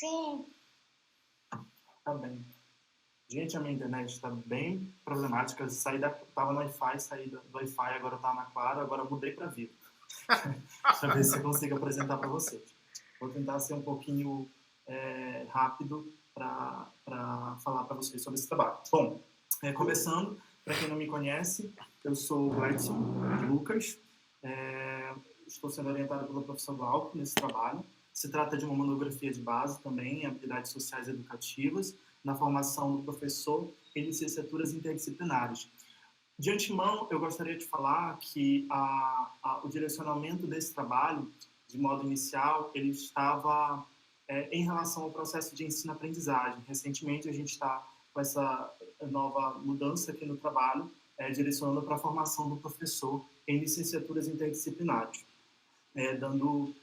Sim. Tá bem. Gente, a minha internet está bem problemática. Tava no Wi-Fi, saí do Wi-Fi, agora tá na Claro, agora eu mudei para Vivo. Deixa eu ver se eu consigo apresentar para vocês. Vou tentar ser um pouquinho rápido para falar para vocês sobre esse trabalho. Bom, começando, para quem não me conhece, eu sou o Gladson Lucas, estou sendo orientado pelo professor Glauco nesse trabalho. Se trata de uma monografia de base também em habilidades sociais e educativas, na formação do professor em licenciaturas interdisciplinares. De antemão, eu gostaria de falar que o direcionamento desse trabalho, de modo inicial, ele estava em relação ao processo de ensino-aprendizagem. Recentemente, a gente está com essa nova mudança aqui no trabalho, direcionando para a formação do professor em licenciaturas interdisciplinares, dando,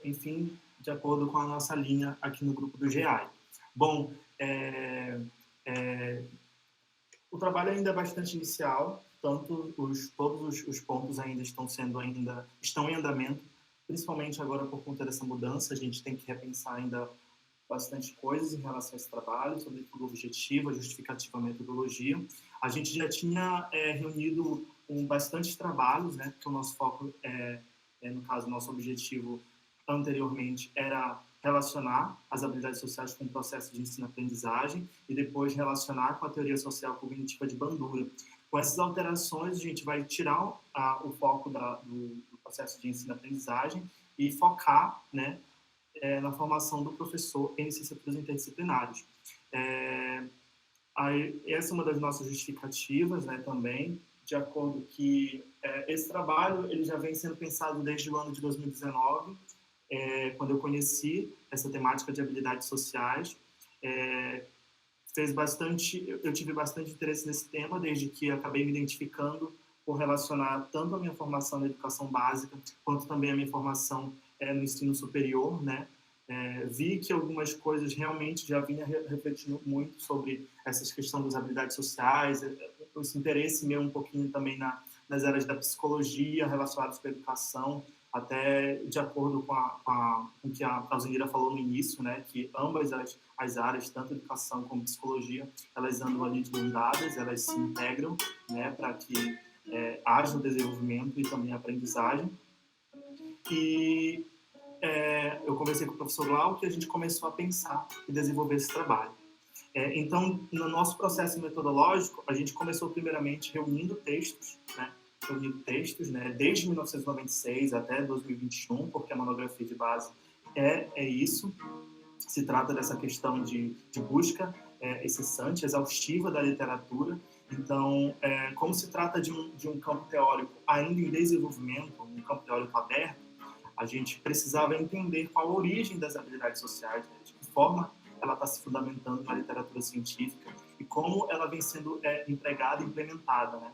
enfim, de acordo com a nossa linha aqui no grupo do GEAI. Bom, o trabalho ainda é bastante inicial, todos os pontos ainda estão em andamento, principalmente agora por conta dessa mudança. A gente tem que repensar ainda bastante coisas em relação a esse trabalho, sobretudo o objetivo, a justificativa, a metodologia. A gente já tinha reunido bastante trabalhos, né, porque o nosso foco, no caso, o nosso objetivo anteriormente era relacionar as habilidades sociais com o processo de ensino-aprendizagem e depois relacionar com a teoria social cognitiva de Bandura. Com essas alterações, a gente vai tirar o foco do processo de ensino-aprendizagem e focar, né, na formação do professor em licenciaturas interdisciplinares. Essa é uma das nossas justificativas, né, também, de acordo que esse trabalho ele já vem sendo pensado desde o ano de 2019, quando eu conheci essa temática de habilidades sociais. Eu tive bastante interesse nesse tema, desde que acabei me identificando por relacionar tanto a minha formação na educação básica, quanto também a minha formação no ensino superior, né? Vi que algumas coisas realmente já vinha refletindo muito sobre essas questões das habilidades sociais, esse interesse meu um pouquinho também nas áreas da psicologia relacionadas com a educação, até de acordo com o que a Alzenira falou no início, né, que ambas as áreas, tanto educação como psicologia, elas andam ali de mãos dadas, elas se integram, né, para que haja o desenvolvimento e também a aprendizagem. E eu conversei com o professor Glauco e a gente começou a pensar e desenvolver esse trabalho. Então, no nosso processo metodológico, a gente começou primeiramente reunindo textos, né, desde 1996 até 2021, porque a monografia de base é isso. Se trata dessa questão de busca incessante, exaustiva da literatura. Então, como se trata de um campo teórico ainda em desenvolvimento, um campo teórico aberto, a gente precisava entender qual a origem das habilidades sociais, né, de que forma ela está se fundamentando na literatura científica e como ela vem sendo empregada e implementada, né?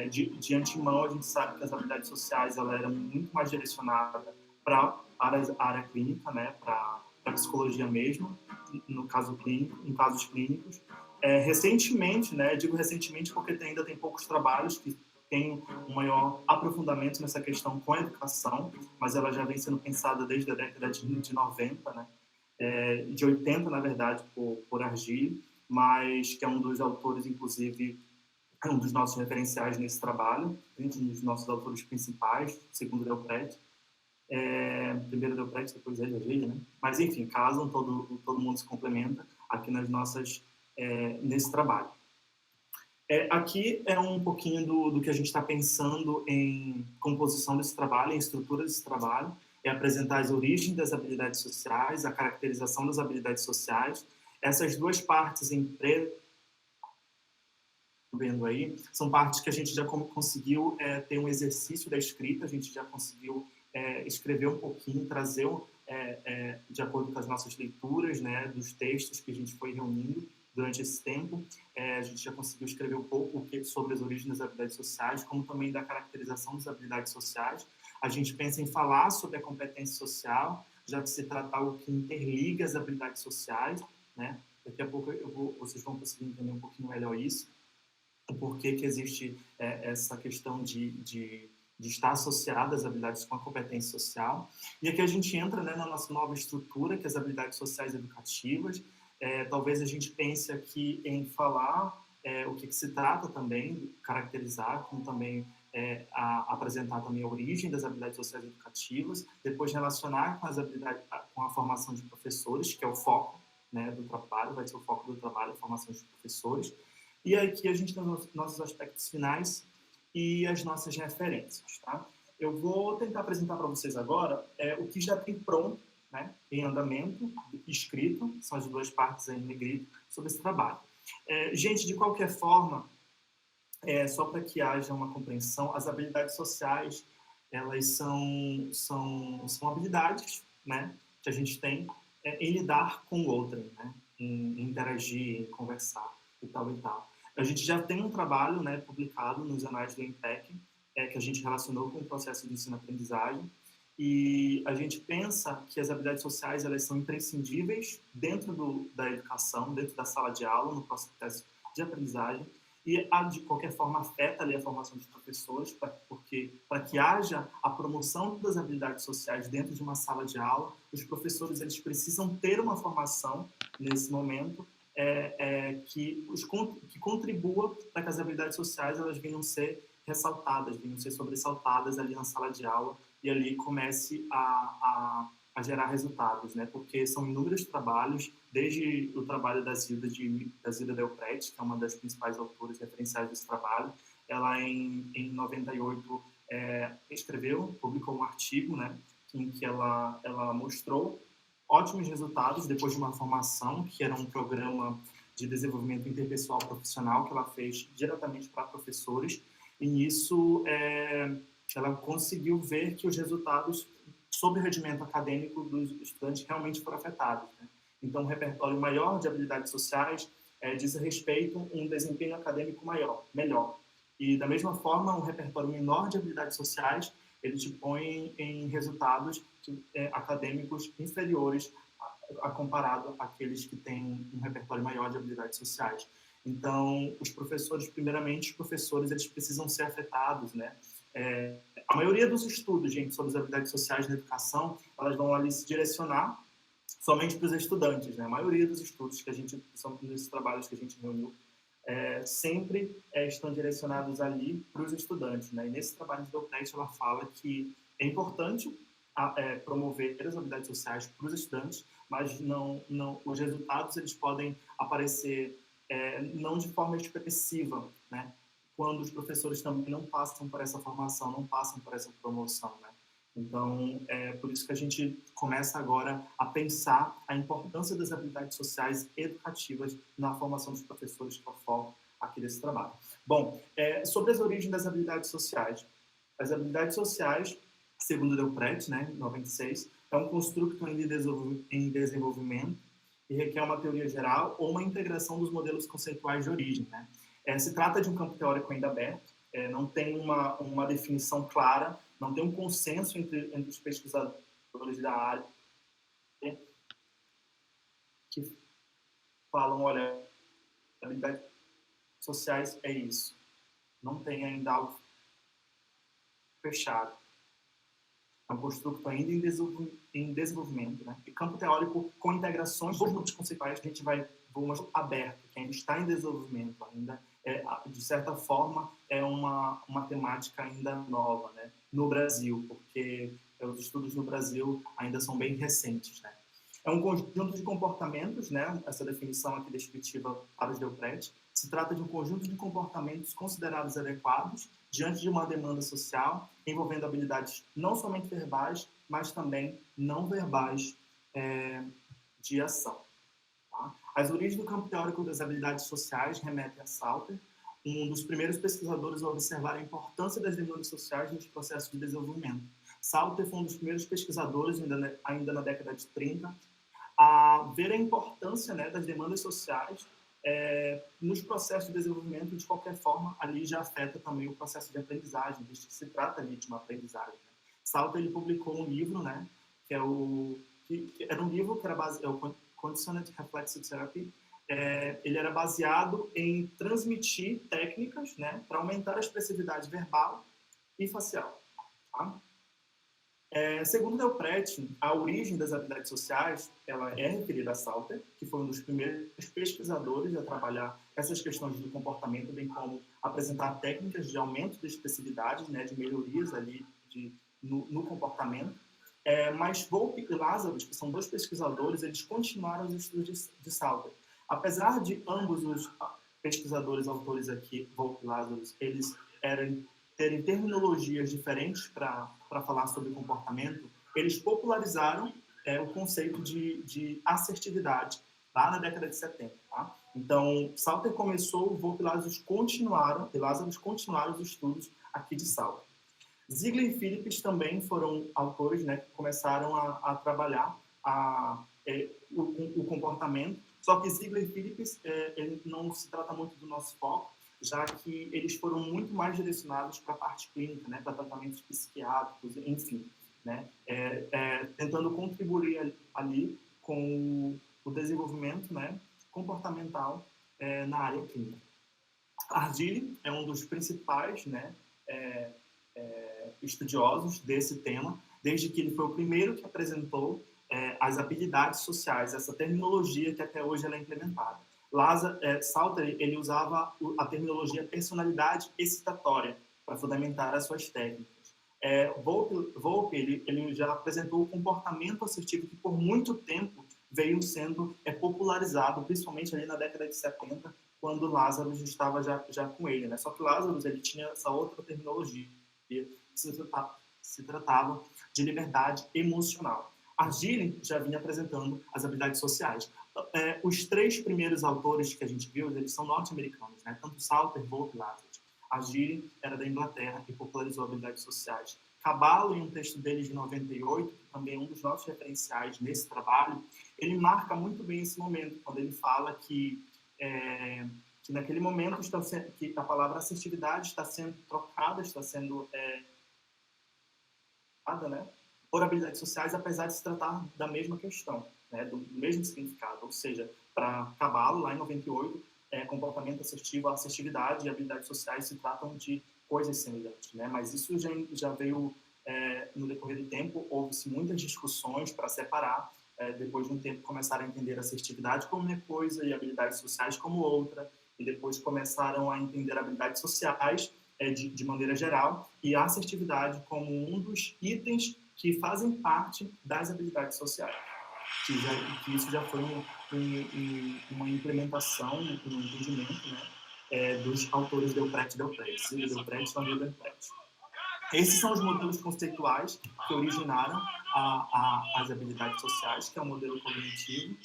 De antemão, a gente sabe que as habilidades sociais ela era muito mais direcionada para a área clínica, né? Para a psicologia mesmo, no caso clínico, em casos clínicos. Recentemente, né? Digo recentemente porque ainda tem poucos trabalhos que tem um maior aprofundamento nessa questão com a educação, mas ela já vem sendo pensada desde a década de 90, né? De 80, na verdade, por Argile, mas que é um dos autores, inclusive, é um dos nossos referenciais nesse trabalho, um dos nossos autores principais, segundo Delprete. Primeiro Delprete, depois Argile, né? Mas, enfim, casam, todo mundo se complementa aqui nesse trabalho. Aqui é um pouquinho do que a gente está pensando em composição desse trabalho, em estrutura desse trabalho, apresentar as origens das habilidades sociais, a caracterização das habilidades sociais. Essas duas partes em preto, vendo aí, são partes que a gente já conseguiu ter um exercício da escrita, a gente já conseguiu escrever um pouquinho, trazer de acordo com as nossas leituras, né, dos textos que a gente foi reunindo durante esse tempo. A gente já conseguiu escrever um pouco sobre as origens das habilidades sociais, como também da caracterização das habilidades sociais. A gente pensa em falar sobre a competência social, já que se trata de algo que interliga as habilidades sociais, né? Daqui a pouco vocês vão conseguir entender um pouquinho melhor isso, o porquê que existe essa questão de de estar associada às habilidades com a competência social. E aqui a gente entra, né, na nossa nova estrutura, que é as habilidades sociais educativas. Talvez a gente pense aqui em falar o que se trata também, caracterizar, como também apresentar também a origem das habilidades sociais educativas, depois relacionar com as habilidades, com a formação de professores, que é o foco, né, do trabalho, vai ser o foco do trabalho, a formação de professores. E aqui a gente tem os nossos aspectos finais e as nossas referências, tá? Eu vou tentar apresentar para vocês agora o que já tem pronto, né, em andamento, escrito, são as duas partes aí em negrito, sobre esse trabalho. Gente, de qualquer forma, só para que haja uma compreensão, as habilidades sociais, elas são habilidades, né, que a gente tem em lidar com o outro, né, em interagir, em conversar e tal e tal. A gente já tem um trabalho, né, publicado nos anais do INPEC, que a gente relacionou com o processo de ensino-aprendizagem, e a gente pensa que as habilidades sociais elas são imprescindíveis dentro da educação, dentro da sala de aula, no processo de aprendizagem, e de qualquer forma afeta ali a formação dos professores, porque para que haja a promoção das habilidades sociais dentro de uma sala de aula, os professores eles precisam ter uma formação nesse momento que contribua para que as habilidades sociais elas venham ser ressaltadas, venham ser sobressaltadas ali na sala de aula e ali comece a gerar resultados, né? Porque são inúmeros trabalhos, desde o trabalho da Zilda Delprete, que é uma das principais autoras referenciais desse trabalho. Ela, em 98, publicou um artigo, né, em que ela mostrou ótimos resultados depois de uma formação, que era um programa de desenvolvimento interpessoal profissional que ela fez diretamente para professores, e nisso ela conseguiu ver que os resultados sobre o rendimento acadêmico dos estudantes realmente foram afetados, né? Então, um repertório maior de habilidades sociais diz respeito a um desempenho acadêmico melhor. E, da mesma forma, um repertório menor de habilidades sociais, ele te põe em resultados acadêmicos inferiores comparado àqueles que têm um repertório maior de habilidades sociais. Então, os professores, primeiramente, os professores, eles precisam ser afetados, né? A maioria dos estudos, gente, sobre as habilidades sociais na educação, elas vão ali se direcionar somente para os estudantes, né? A maioria dos estudos que a gente, são nesses trabalhos que a gente reuniu, sempre estão direcionados ali para os estudantes, né? E nesse trabalho de Delprete, ela fala que é importante promover as habilidades sociais para os estudantes, mas não, os resultados eles podem aparecer não de forma expressiva, né? Quando os professores também não passam por essa formação, não passam por essa promoção, né? Então, por isso que a gente começa agora a pensar a importância das habilidades sociais educativas na formação dos professores, que é o foco aqui desse trabalho. Bom, sobre as origens das habilidades sociais. As habilidades sociais, segundo Delprete, né, em 96, é um construto em desenvolvimento e requer uma teoria geral ou uma integração dos modelos conceituais de origem, né? Se trata de um campo teórico ainda aberto, não tem uma definição clara, não tem um consenso entre os pesquisadores da área que falam, olha, habilidades sociais é isso. Não tem ainda algo fechado. É um construto ainda em desenvolvimento, né? E campo teórico com integrações dos grupos conceituais que a gente vai mostrar aberto, que ainda está em desenvolvimento, ainda de certa forma é uma temática ainda nova, né? No Brasil, porque os estudos no Brasil ainda são bem recentes, né? É um conjunto de comportamentos, né? Essa definição aqui descritiva para os Delprete. Se trata de um conjunto de comportamentos considerados adequados diante de uma demanda social, envolvendo habilidades não somente verbais, mas também não verbais de ação. Tá? As origens do campo teórico das habilidades sociais remetem a Salter, um dos primeiros pesquisadores a observar a importância das demandas sociais nos processos de desenvolvimento. Salter foi um dos primeiros pesquisadores, ainda na década de 30, a ver a importância, né, das demandas sociais nos processos de desenvolvimento. De qualquer forma, ali já afeta também o processo de aprendizagem, visto que se trata ali de uma aprendizagem. Né? Salter, ele publicou um livro, né, que era um livro que era baseado Conditioned Reflexive Therapy. Ele era baseado em transmitir técnicas, né, para aumentar a expressividade verbal e facial. Tá? Segundo Delprete, a origem das habilidades sociais ela é referida a Salter, que foi um dos primeiros pesquisadores a trabalhar essas questões do comportamento, bem como apresentar técnicas de aumento de expressividade, né, de melhorias ali no comportamento. Mas Volpe e Lazarus, que são dois pesquisadores, eles continuaram os estudos de Salter. Apesar de ambos os pesquisadores, autores aqui, Volpe e Lazarus, eles terem terminologias diferentes para falar sobre comportamento, eles popularizaram o conceito de assertividade lá na década de 70. Tá? Então, Salter começou, Volpe e Lazarus continuaram os estudos aqui de Salter. Ziegler e Phillips também foram autores, né, que começaram a trabalhar o comportamento, só que Ziegler e Phillips ele não se trata muito do nosso foco, já que eles foram muito mais direcionados para a parte clínica, né, para tratamentos psiquiátricos, enfim, né, tentando contribuir ali com o desenvolvimento, né, comportamental na área clínica. Ardili é um dos principais, né, estudiosos desse tema, desde que ele foi o primeiro que apresentou as habilidades sociais, essa terminologia que até hoje ela é implementada. Salter ele usava a terminologia personalidade excitatória para fundamentar as suas técnicas. Volpe ele já apresentou o comportamento assertivo que por muito tempo veio sendo popularizado, principalmente ali na década de 70, quando Lazarus estava já com ele, né? Só que Lazarus ele tinha essa outra terminologia, que se tratava de liberdade emocional. Ardili já vinha apresentando as habilidades sociais. Os três primeiros autores que a gente viu, eles são norte-americanos, né? Tanto Salter, Volpe e Lazarus. Ardili era da Inglaterra e popularizou habilidades sociais. Caballo, em um texto dele de 98, que também é um dos nossos referenciais nesse trabalho, ele marca muito bem esse momento, quando ele fala que naquele momento que a palavra assertividade está sendo trocada, está sendo né, por habilidades sociais, apesar de se tratar da mesma questão, né, do mesmo significado. Ou seja, para Caballo, lá em 98, comportamento assertivo, assertividade e habilidades sociais se tratam de coisas semelhantes, né? Mas isso já veio no decorrer do tempo, houve-se muitas discussões para separar. Depois de um tempo começaram a entender a assertividade como uma coisa e habilidades sociais como outra, e depois começaram a entender habilidades sociais de maneira geral e a assertividade como um dos itens que fazem parte das habilidades sociais. Que isso já foi uma implementação, um entendimento, né, dos autores Delprete e Delprete, Delprete e Delprete. Esses são os modelos conceituais que originaram as habilidades sociais, que é o modelo cognitivo.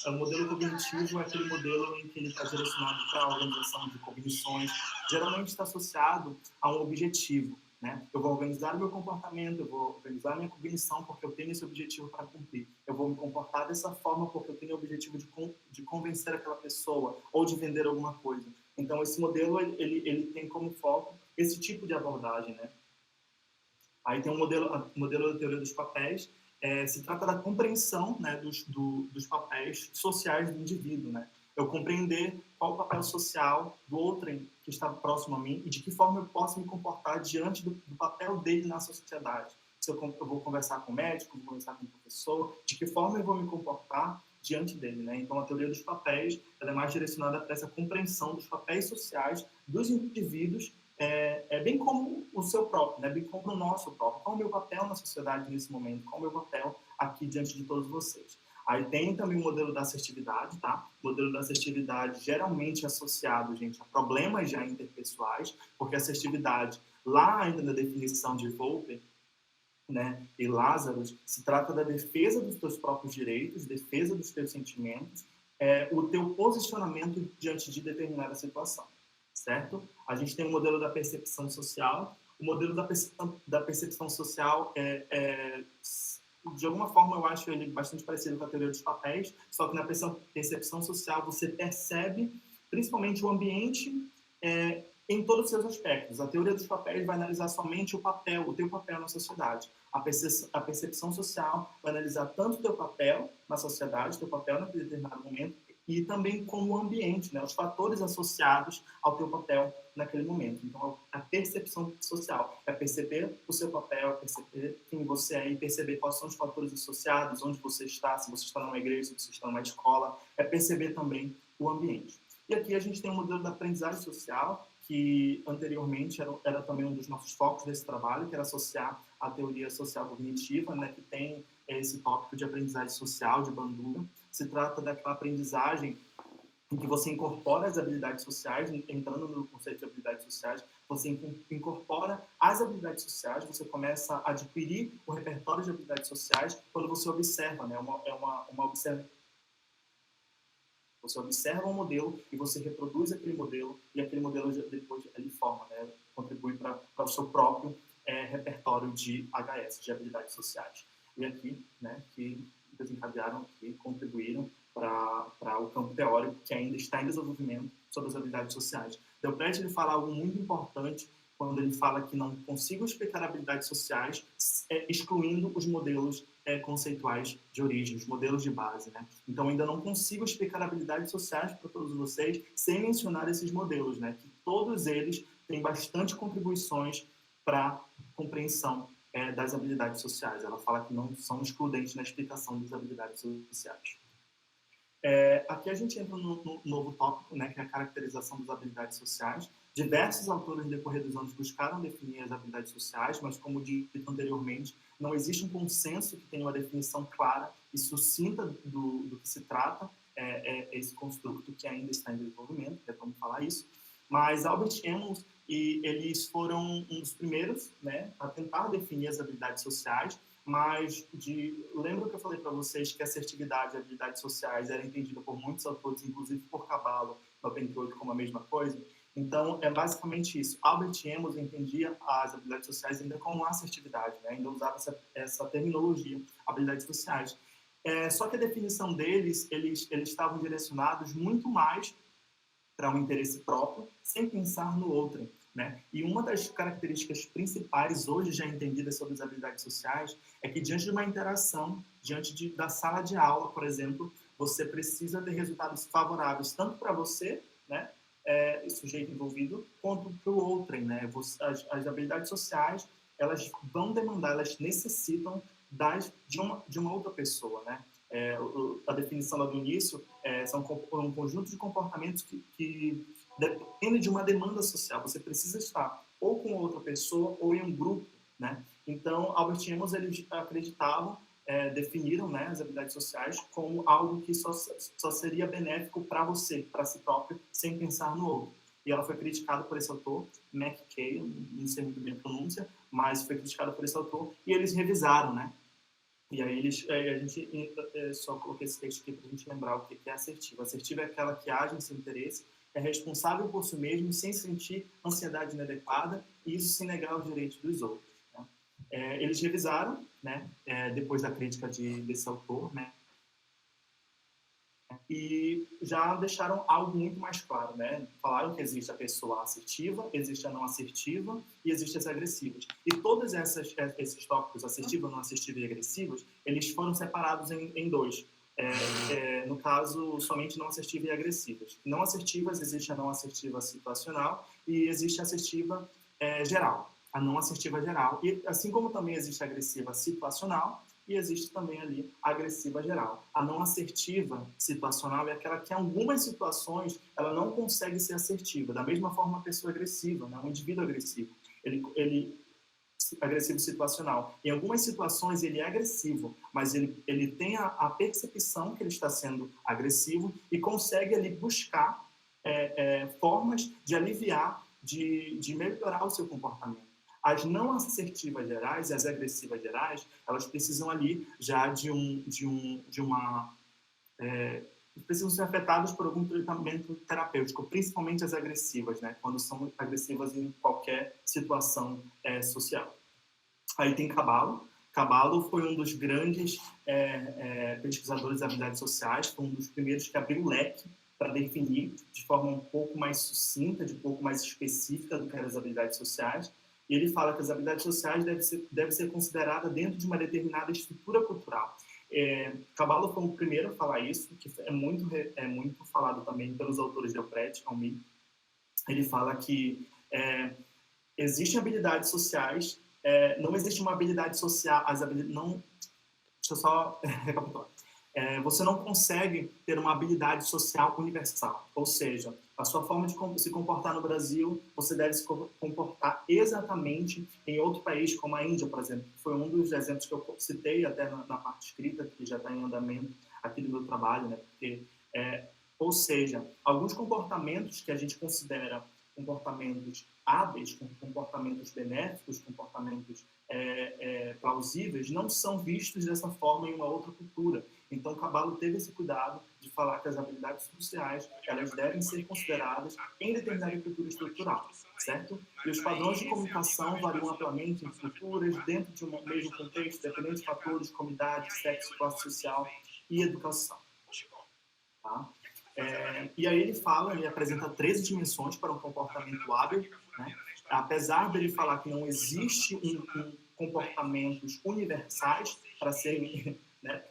O modelo cognitivo é aquele modelo em que ele está direcionado para a organização de cognições, geralmente está associado a um objetivo. Né? Eu vou organizar o meu comportamento, eu vou organizar a minha cognição porque eu tenho esse objetivo para cumprir. Eu vou me comportar dessa forma porque eu tenho o objetivo de convencer aquela pessoa ou de vender alguma coisa. Então, esse modelo ele tem como foco esse tipo de abordagem, né? Aí tem o modelo da teoria dos papéis, se trata da compreensão, né, dos papéis sociais do indivíduo, né? Eu compreender qual o papel social do outro que está próximo a mim e de que forma eu posso me comportar diante do papel dele na sociedade. Se eu vou conversar com o médico, vou conversar com o professor, de que forma eu vou me comportar diante dele, né? Então, a teoria dos papéis ela é mais direcionada para essa compreensão dos papéis sociais dos indivíduos, bem como o seu próprio, né? Bem como o nosso próprio. Qual é o meu papel na sociedade nesse momento? Qual é o meu papel aqui diante de todos vocês? Aí tem também o modelo da assertividade, tá? O modelo da assertividade geralmente é associado, gente, a problemas já interpessoais, porque a assertividade, lá ainda na definição de Volpe, né, e Lazarus, se trata da defesa dos teus próprios direitos, defesa dos teus sentimentos, o teu posicionamento diante de determinada situação, certo? A gente tem o modelo da percepção social. O modelo da percepção social de alguma forma, eu acho ele bastante parecido com a teoria dos papéis, só que na percepção social você percebe principalmente o ambiente em todos os seus aspectos. A teoria dos papéis vai analisar somente o teu papel na sociedade. A percepção social vai analisar tanto o teu papel na sociedade, o teu papel naquele determinado momento, e também como o ambiente, né, os fatores associados ao teu papel naquele momento. Então, a percepção social é perceber o seu papel, perceber quem você é e perceber quais são os fatores associados, onde você está, se você está numa igreja, se você está numa escola, é perceber também o ambiente. E aqui a gente tem um modelo da aprendizagem social, que anteriormente era também um dos nossos focos desse trabalho, que era associar a teoria social cognitiva, né, que tem esse tópico de aprendizagem social, de Bandura. Se trata daquela aprendizagem em que você incorpora as habilidades sociais, entrando no conceito de habilidades sociais, você incorpora as habilidades sociais, você começa a adquirir o repertório de habilidades sociais quando você observa, né? Você observa um modelo e você reproduz aquele modelo, e aquele modelo depois ele forma, né? Contribui para o seu próprio repertório de HS, de habilidades sociais. E aqui, né, que desencadearam, que contribuíram para o campo teórico, que ainda está em desenvolvimento sobre as habilidades sociais. Delpech ele fala algo muito importante quando ele fala que não consigo explicar habilidades sociais excluindo os modelos conceituais de origem, os modelos de base, né? Então, ainda não consigo explicar habilidades sociais para todos vocês sem mencionar esses modelos, né? Que todos eles têm bastante contribuições para a compreensão das habilidades sociais. Ela fala que não são excludentes na explicação das habilidades sociais. Aqui a gente entra no novo tópico, né, que é a caracterização das habilidades sociais. Diversos autores no decorrer dos anos buscaram definir as habilidades sociais, mas, como dito anteriormente, não existe um consenso que tenha uma definição clara e sucinta do que se trata esse construto que ainda está em desenvolvimento, vamos falar isso. Mas Albert Emmons, eles foram um dos primeiros, né, a tentar definir as habilidades sociais, mas lembra que eu falei para vocês que assertividade e habilidades sociais era entendida por muitos autores, inclusive por Caballo, no 98, como a mesma coisa? Então, é basicamente isso. Albert Emmons entendia as habilidades sociais ainda como assertividade, né? Ainda usava essa terminologia, habilidades sociais. Só que a definição deles, eles estavam direcionados muito mais para um interesse próprio, sem pensar no outro, né? E uma das características principais hoje já entendidas sobre as habilidades sociais é que diante de uma interação, da sala de aula, por exemplo, você precisa ter resultados favoráveis tanto para você, né, sujeito envolvido, quanto para o outro, né? As habilidades sociais, elas vão demandar, elas necessitam de uma outra pessoa, né? A definição lá do início são um conjunto de comportamentos que dependem de uma demanda social. Você precisa estar ou com outra pessoa ou em um grupo, né? Então, Albert Emmons, eles acreditavam, definiram, né, as habilidades sociais como algo que só seria benéfico para você, para si próprio, sem pensar no outro. E ela foi criticada por esse autor, McKay, não sei muito bem a pronúncia, mas foi criticada por esse autor, e eles revisaram, né? E aí a gente só coloquei esse texto aqui para a gente lembrar o que é assertiva. Assertiva é aquela que age em seu interesse, é responsável por si mesmo, sem sentir ansiedade inadequada, e isso sem negar os direitos dos outros, né? Eles revisaram, né, depois da crítica desse autor, né, e já deixaram algo muito mais claro, né? Falaram que existe a pessoa assertiva, existe a não assertiva e existem as agressivas. E todos esses tópicos, assertiva, não assertiva e agressivos, eles foram separados em dois. No caso, somente não assertivas e agressivas. Não assertivas, existe a não assertiva situacional e existe a assertiva geral. A não assertiva geral. E assim como também existe a agressiva situacional, e existe também ali a agressiva geral. A não assertiva situacional é aquela que em algumas situações ela não consegue ser assertiva. Da mesma forma, a pessoa agressiva, né? Um indivíduo agressivo, ele agressivo situacional. Em algumas situações ele é agressivo, mas ele tem a percepção que ele está sendo agressivo e consegue ali buscar formas de aliviar, de melhorar o seu comportamento. As não assertivas gerais e as agressivas gerais, elas precisam ali já precisam ser afetadas por algum tratamento terapêutico, principalmente as agressivas, né? Quando são agressivas em qualquer situação social. Aí tem Caballo. Caballo foi um dos grandes pesquisadores de habilidades sociais, foi um dos primeiros que abriu o leque para definir de forma um pouco mais sucinta, de um pouco mais específica do que eram as habilidades sociais. E ele fala que as habilidades sociais devem ser consideradas dentro de uma determinada estrutura cultural. Caballo foi o primeiro a falar isso, que é muito falado também pelos autores de Delprete, Almi. Ele fala que existem habilidades sociais, não existe uma habilidade social, não, deixa eu só recapitular. Você não consegue ter uma habilidade social universal, ou seja, a sua forma de se comportar no Brasil, você deve se comportar exatamente em outro país, como a Índia, por exemplo. Foi um dos exemplos que eu citei até na parte escrita, que já está em andamento aqui do meu trabalho, né? Porque, ou seja, alguns comportamentos que a gente considera comportamentos hábeis, comportamentos benéficos, comportamentos plausíveis, não são vistos dessa forma em uma outra cultura. Então, Caballo teve esse cuidado de falar que as habilidades sociais elas devem ser consideradas em determinada cultura estrutural, certo? E os padrões de comunicação variam amplamente em culturas, dentro de um mesmo contexto, dependendo de fatores como idade, sexo, classe social e educação. Tá? E aí ele apresenta 13 dimensões para um comportamento hábil, né? Apesar dele falar que não existe comportamentos universais para serem, né,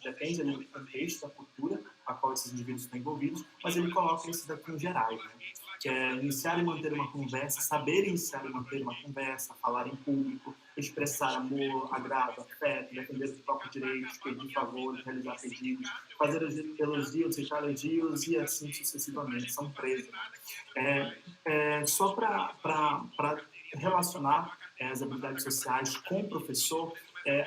depende ali do contexto, da cultura a qual esses indivíduos estão envolvidos, mas ele coloca isso daqui em gerais, né? Que é iniciar e manter uma conversa, saber iniciar e manter uma conversa, falar em público, expressar amor, agrado, afeto, defender os próprios direitos, pedir favores, realizar pedidos, fazer elogios, aceitar elogios e assim sucessivamente. São 13. Só para relacionar as habilidades sociais com o professor,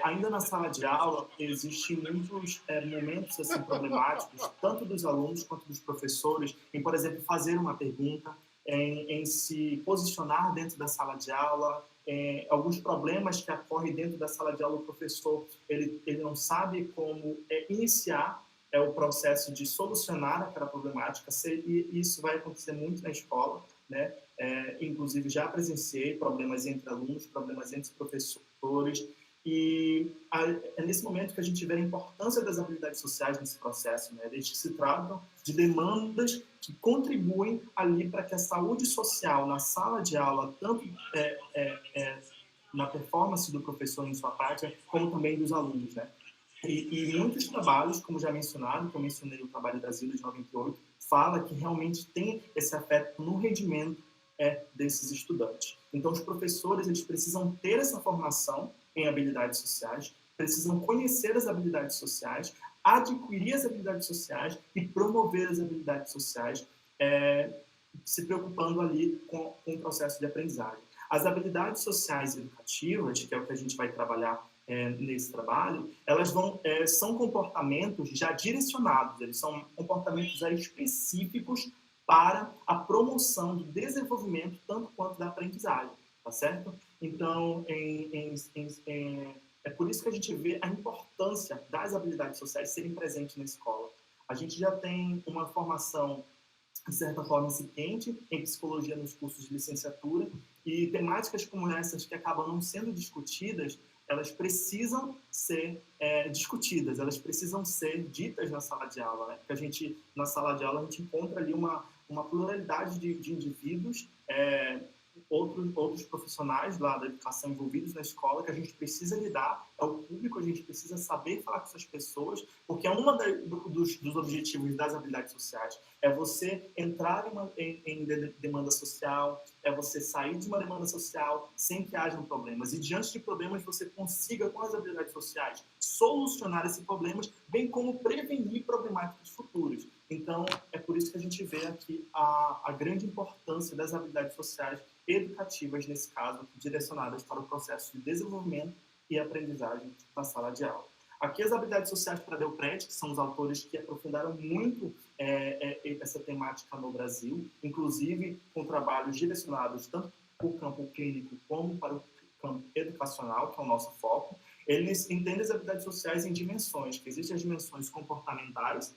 ainda na sala de aula existem muitos momentos assim problemáticos, tanto dos alunos quanto dos professores, em, por exemplo, fazer uma pergunta, em se posicionar dentro da sala de aula, alguns problemas que ocorrem dentro da sala de aula, o professor ele não sabe como iniciar o processo de solucionar aquela problemática, e isso vai acontecer muito na escola, né? Inclusive já presenciei problemas entre alunos, problemas entre professores, e é nesse momento que a gente vê a importância das habilidades sociais nesse processo, né? Eles se tratam de demandas que contribuem ali para que a saúde social na sala de aula, tanto na performance do professor em sua prática, como também dos alunos, né? E muitos trabalhos, como já mencionado, que eu mencionei o trabalho da Zilda de 98, fala que realmente tem esse afeto no rendimento desses estudantes. Então, os professores eles precisam ter essa formação em habilidades sociais, precisam conhecer as habilidades sociais, adquirir as habilidades sociais e promover as habilidades sociais, se preocupando ali com o processo de aprendizagem. As habilidades sociais e educativas, que é o que a gente vai trabalhar nesse trabalho, elas são comportamentos já direcionados, eles são comportamentos já específicos para a promoção do desenvolvimento tanto quanto da aprendizagem, tá certo? Então, é por isso que a gente vê a importância das habilidades sociais serem presentes na escola. A gente já tem uma formação, de certa forma, incipiente em psicologia nos cursos de licenciatura, e temáticas como essas que acabam não sendo discutidas, elas precisam ser discutidas, elas precisam ser ditas na sala de aula, né? Porque na sala de aula, a gente encontra ali uma pluralidade de indivíduos, outros profissionais lá da educação envolvidos na escola, que a gente precisa lidar, é o público, a gente precisa saber falar com essas pessoas, porque dos objetivos das habilidades sociais é você entrar em demanda social, é você sair de uma demanda social sem que hajam problemas, e diante de problemas você consiga, com as habilidades sociais, solucionar esses problemas, bem como prevenir problemáticas futuras. Então, é por isso que a gente vê aqui a grande importância das habilidades sociais educativas, nesse caso, direcionadas para o processo de desenvolvimento e aprendizagem na sala de aula. Aqui as habilidades sociais para Delprete, que são os autores que aprofundaram muito essa temática no Brasil, inclusive com trabalhos direcionados tanto para o campo clínico como para o campo educacional, que é o nosso foco. Eles entendem as habilidades sociais em dimensões, que existem as dimensões comportamentais,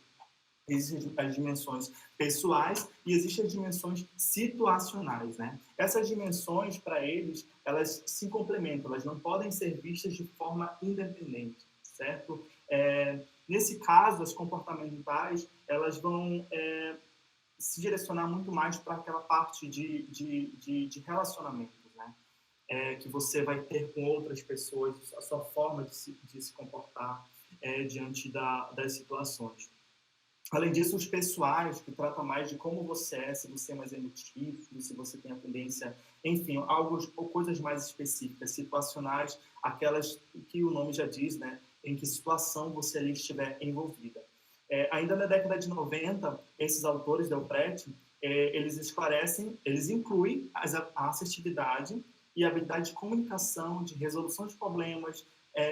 existem as dimensões pessoais e existem as dimensões situacionais, né? Essas dimensões, para eles, elas se complementam, elas não podem ser vistas de forma independente, certo? Nesse caso, as comportamentais, elas vão se direcionar muito mais para aquela parte de relacionamentos, né? que você vai ter com outras pessoas, a sua forma de se comportar diante das situações. Além disso, os pessoais, que tratam mais de como você é, se você é mais emotivo, se você tem a tendência, enfim, algo ou coisas mais específicas, situacionais, aquelas que o nome já diz, né, em que situação você ali estiver envolvida. Ainda na década de 90, esses autores, Delprete, eles esclarecem, eles incluem a assertividade e a habilidade de comunicação, de resolução de problemas,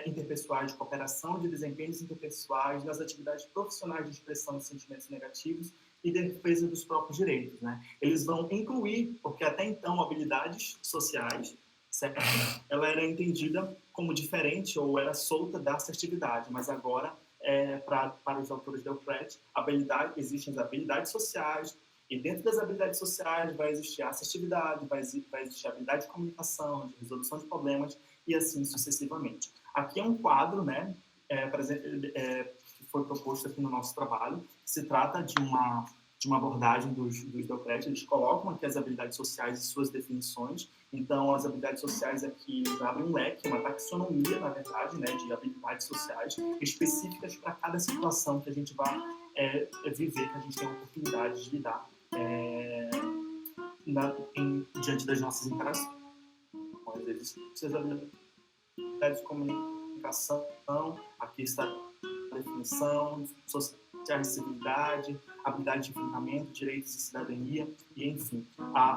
interpessoais, de cooperação, de desempenhos interpessoais, nas atividades profissionais de expressão de sentimentos negativos e defesa dos próprios direitos, né? Eles vão incluir, porque até então habilidades sociais, certo? Ela era entendida como diferente ou era solta da assertividade, mas agora para os autores de Delprete, existem as habilidades sociais, e dentro das habilidades sociais vai existir a assertividade, vai existir a habilidade de comunicação, de resolução de problemas, e assim sucessivamente. Aqui é um quadro, né, que foi proposto aqui no nosso trabalho, que se trata de uma abordagem dos Delprete. Eles colocam aqui as habilidades sociais e suas definições. Então, as habilidades sociais aqui abrem um leque, uma taxonomia, na verdade, né, de habilidades sociais específicas para cada situação que a gente vai viver, que a gente tem a oportunidade de lidar diante das nossas interações. Existem as habilidades de comunicação, aqui está a definição, social civilidade, habilidade de enfrentamento, direitos e cidadania, e enfim.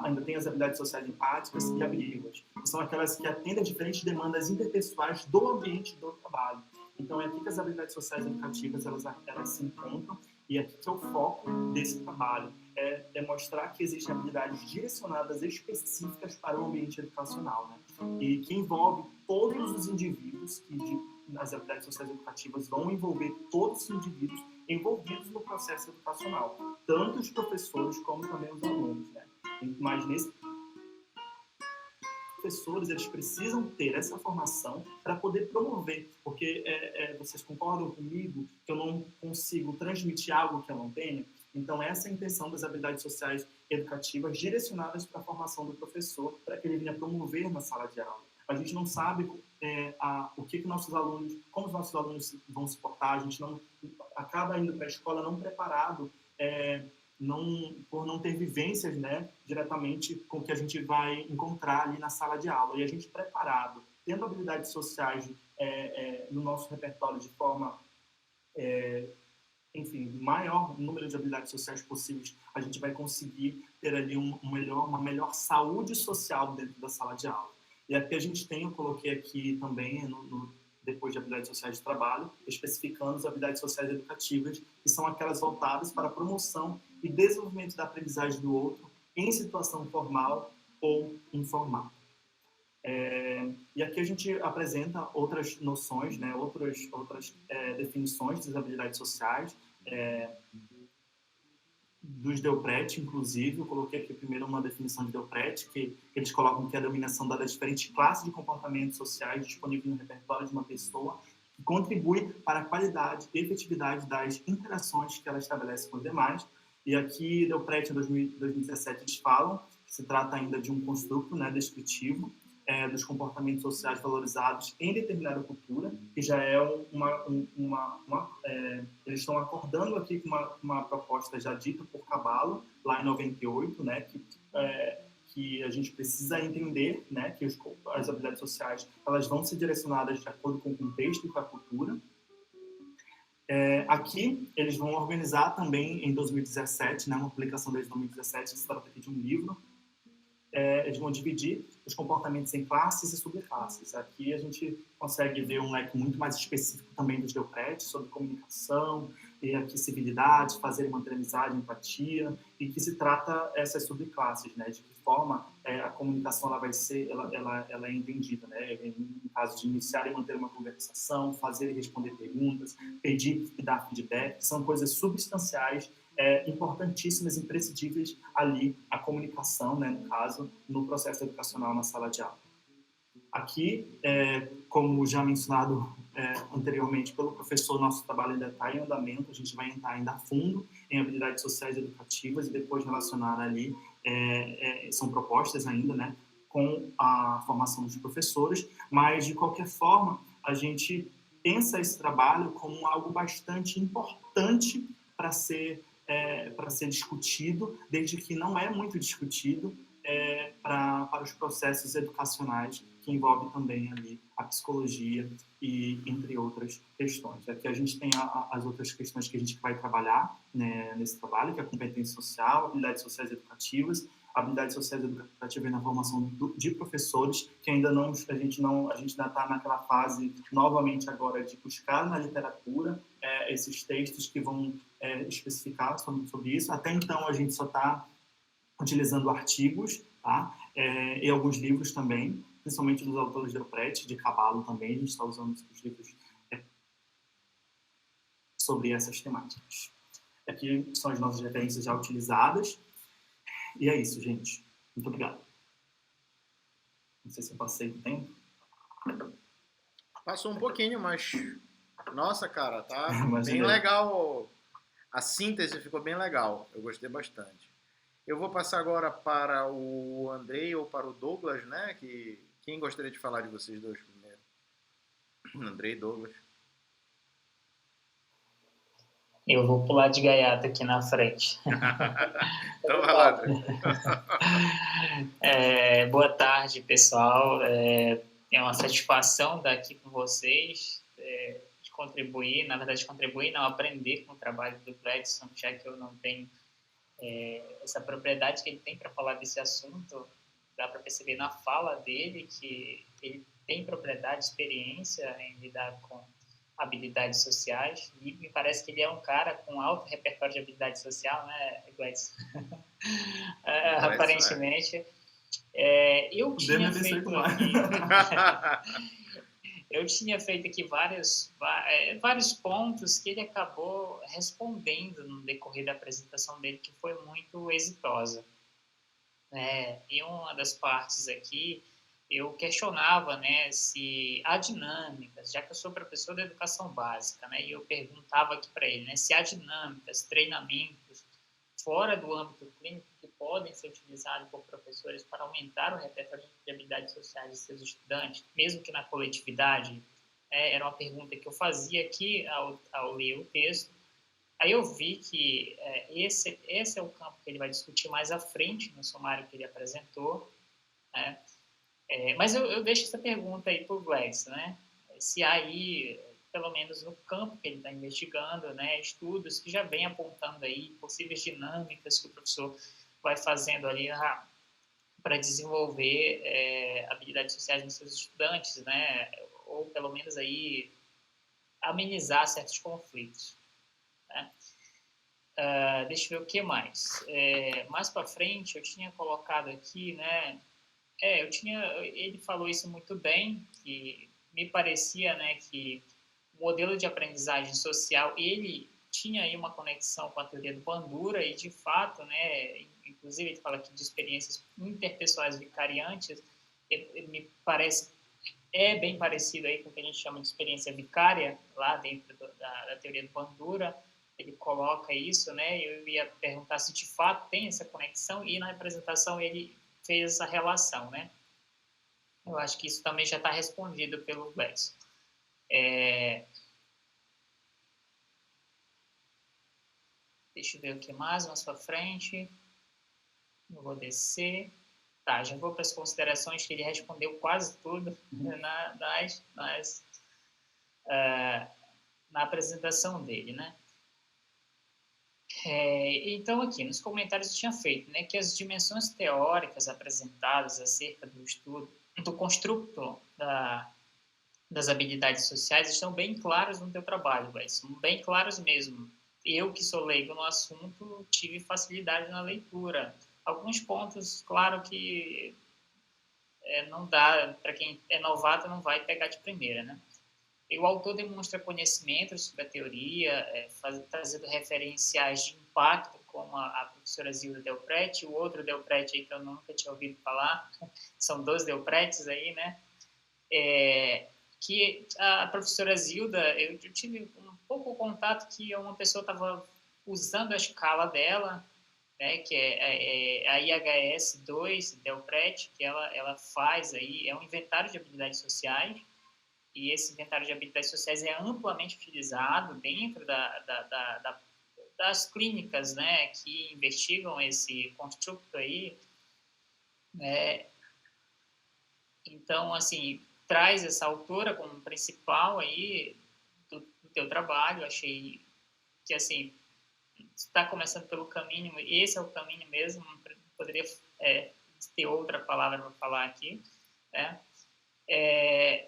Ainda tem as habilidades sociais empáticas e habilivas, que são aquelas que atendem a diferentes demandas interpessoais do ambiente do trabalho. Então, é aqui que as habilidades sociais educativas elas se encontram, e aqui que é o foco desse trabalho, é mostrar que existem habilidades direcionadas específicas para o ambiente educacional, né? E que envolve todos os indivíduos, as habilidades sociais educativas vão envolver todos os indivíduos envolvidos no processo educacional, tanto os professores como também os alunos, né? Mas nesse professores, eles precisam ter essa formação para poder promover, porque vocês concordam comigo que eu não consigo transmitir algo que eu não tenho? Então, essa é a intenção das habilidades sociais educativas direcionadas para a formação do professor, para que ele venha promover na sala de aula. A gente não sabe o que nossos alunos, como os nossos alunos vão se portar, a gente não acaba indo para a escola não preparado, por não ter vivências, né, diretamente com o que a gente vai encontrar ali na sala de aula. E a gente preparado, tendo habilidades sociais no nosso repertório de forma, enfim, maior número de habilidades sociais possíveis, a gente vai conseguir ter ali uma melhor saúde social dentro da sala de aula. E aqui a gente eu coloquei aqui também, depois de habilidades sociais de trabalho, especificando as habilidades sociais educativas, que são aquelas voltadas para a promoção e desenvolvimento da aprendizagem do outro em situação formal ou informal. E aqui a gente apresenta outras noções, né, outras definições das habilidades sociais, dos Delprete, inclusive. Eu coloquei aqui primeiro uma definição de Delprete, que eles colocam que é a dominação dada a diferentes classes de comportamentos sociais disponíveis no repertório de uma pessoa, que contribui para a qualidade e efetividade das interações que ela estabelece com os demais. E aqui, Delprete, em 2017, eles falam que se trata ainda de um construto, né, descritivo dos comportamentos sociais valorizados em determinada cultura, que já é eles estão acordando aqui com uma proposta já dita por Caballo, lá em 98, né, que a gente precisa entender, né, que as habilidades sociais elas vão ser direcionadas de acordo com o contexto e com a cultura. Aqui, eles vão organizar também, em 2017, né, uma publicação desde 2017, que se trata aqui de um livro. Eles vão dividir os comportamentos em classes e subclasses. Aqui a gente consegue ver um leque muito mais específico também dos Delprete, sobre comunicação, e aqui civilidade, fazer e manter amizade, empatia, e que se trata essas subclasses, né, de que forma a comunicação ela é entendida, né, no caso de iniciar e manter uma conversação, fazer e responder perguntas, pedir e dar feedback, são coisas substanciais, importantíssimas, imprescindíveis ali, a comunicação, né, no caso, no processo educacional na sala de aula. Aqui, como já mencionado anteriormente pelo professor, nosso trabalho ainda está em andamento, a gente vai entrar ainda a fundo em habilidades sociais educativas e depois relacionar ali, são propostas ainda, né, com a formação dos professores, mas, de qualquer forma, a gente pensa esse trabalho como algo bastante importante para ser discutido, desde que não é muito discutido, para os processos educacionais, que envolve também ali a psicologia e entre outras questões. Aqui a gente tem as outras questões que a gente vai trabalhar, né, nesse trabalho, que é a competência social, habilidades sociais educativas, habilidades sociais educativas na formação de professores, que ainda não, a gente ainda está naquela fase, novamente agora, de buscar na literatura esses textos que vão especificar sobre isso. Até então, a gente só está utilizando artigos, tá? E alguns livros também, principalmente dos autores de Delprete, de Caballo também, a gente está usando os livros sobre essas temáticas. Aqui são as nossas referências já utilizadas. E é isso, gente. Muito obrigado. Não sei se eu passei do tempo. Passou um pouquinho, mas... Nossa, cara, tá bem legal. A síntese ficou bem legal. Eu gostei bastante. Eu vou passar agora para o Andrei ou para o Douglas, né? Quem gostaria de falar de vocês dois primeiro? Andrei e Douglas. Eu vou pular de gaiato aqui na frente. Então vai lá, Andrei. Boa tarde, pessoal. É uma satisfação estar aqui com vocês, de contribuir, na verdade, contribuir, não aprender com o trabalho do Gladson, já que eu não tenho essa propriedade que ele tem para falar desse assunto. Dá para perceber na fala dele que ele tem propriedade, experiência em lidar com habilidades sociais, e me parece que ele é um cara com alto repertório de habilidade social, né, Gladson? Aparentemente. Eu tinha feito aqui... eu tinha feito aqui vários pontos que ele acabou respondendo no decorrer da apresentação dele, que foi muito exitosa. E uma das partes aqui, eu questionava, né, se há dinâmicas, já que eu sou professor de educação básica, né, e eu perguntava aqui para ele, né, se há dinâmicas, treinamentos fora do âmbito clínico que podem ser utilizados por professores para aumentar o repertório de habilidades sociais de seus estudantes, mesmo que na coletividade. Era uma pergunta que eu fazia aqui ao ler o texto. Aí eu vi que esse é o campo que ele vai discutir mais à frente no sumário que ele apresentou, né? Mas eu deixo essa pergunta aí para o Gladson, né? Se há aí, pelo menos no campo que ele está investigando, né, estudos que já vêm apontando aí possíveis dinâmicas que o professor vai fazendo ali para desenvolver habilidades sociais nos seus estudantes, né? Ou pelo menos aí amenizar certos conflitos, né? Deixa eu ver o que mais. Mais para frente, eu tinha colocado aqui, né? Ele falou isso muito bem, que me parecia, né, que o modelo de aprendizagem social, ele tinha aí uma conexão com a teoria do Bandura e, de fato, né, inclusive ele fala aqui de experiências interpessoais vicariantes, me parece bem parecido aí com o que a gente chama de experiência vicária, lá dentro da teoria do Bandura. Ele coloca isso, né? Eu ia perguntar se de fato tem essa conexão, e na apresentação ele fez essa relação, né? Eu acho que isso também já está respondido pelo Gladson. Deixa eu ver o que mais para frente. Eu vou descer. Tá, já vou para as considerações, que ele respondeu quase tudo na apresentação dele, né? Então, aqui, nos comentários eu tinha feito, né, que as dimensões teóricas apresentadas acerca do estudo, do construto das habilidades sociais estão bem claras no teu trabalho, são bem claros mesmo. Eu, que sou leigo no assunto, tive facilidade na leitura. Alguns pontos, claro que não dá, para quem é novato não vai pegar de primeira, né? E o autor demonstra conhecimento sobre a teoria, trazendo referenciais de impacto, como a professora Zilda Delprete, o outro Delprete aí que eu nunca tinha ouvido falar, são 2 Delpretes aí, né? Que a professora Zilda, eu tive um pouco contato que uma pessoa estava usando a escala dela, né, que é a IHS-2, Delpret, que ela faz aí, é um inventário de habilidades sociais, e esse inventário de habilidades sociais é amplamente utilizado dentro das clínicas, né, que investigam esse construto aí, né. Então, assim, traz essa autora como principal aí do teu trabalho. Achei que, assim, está começando pelo caminho, esse é o caminho mesmo, não poderia ter outra palavra para falar aqui, né?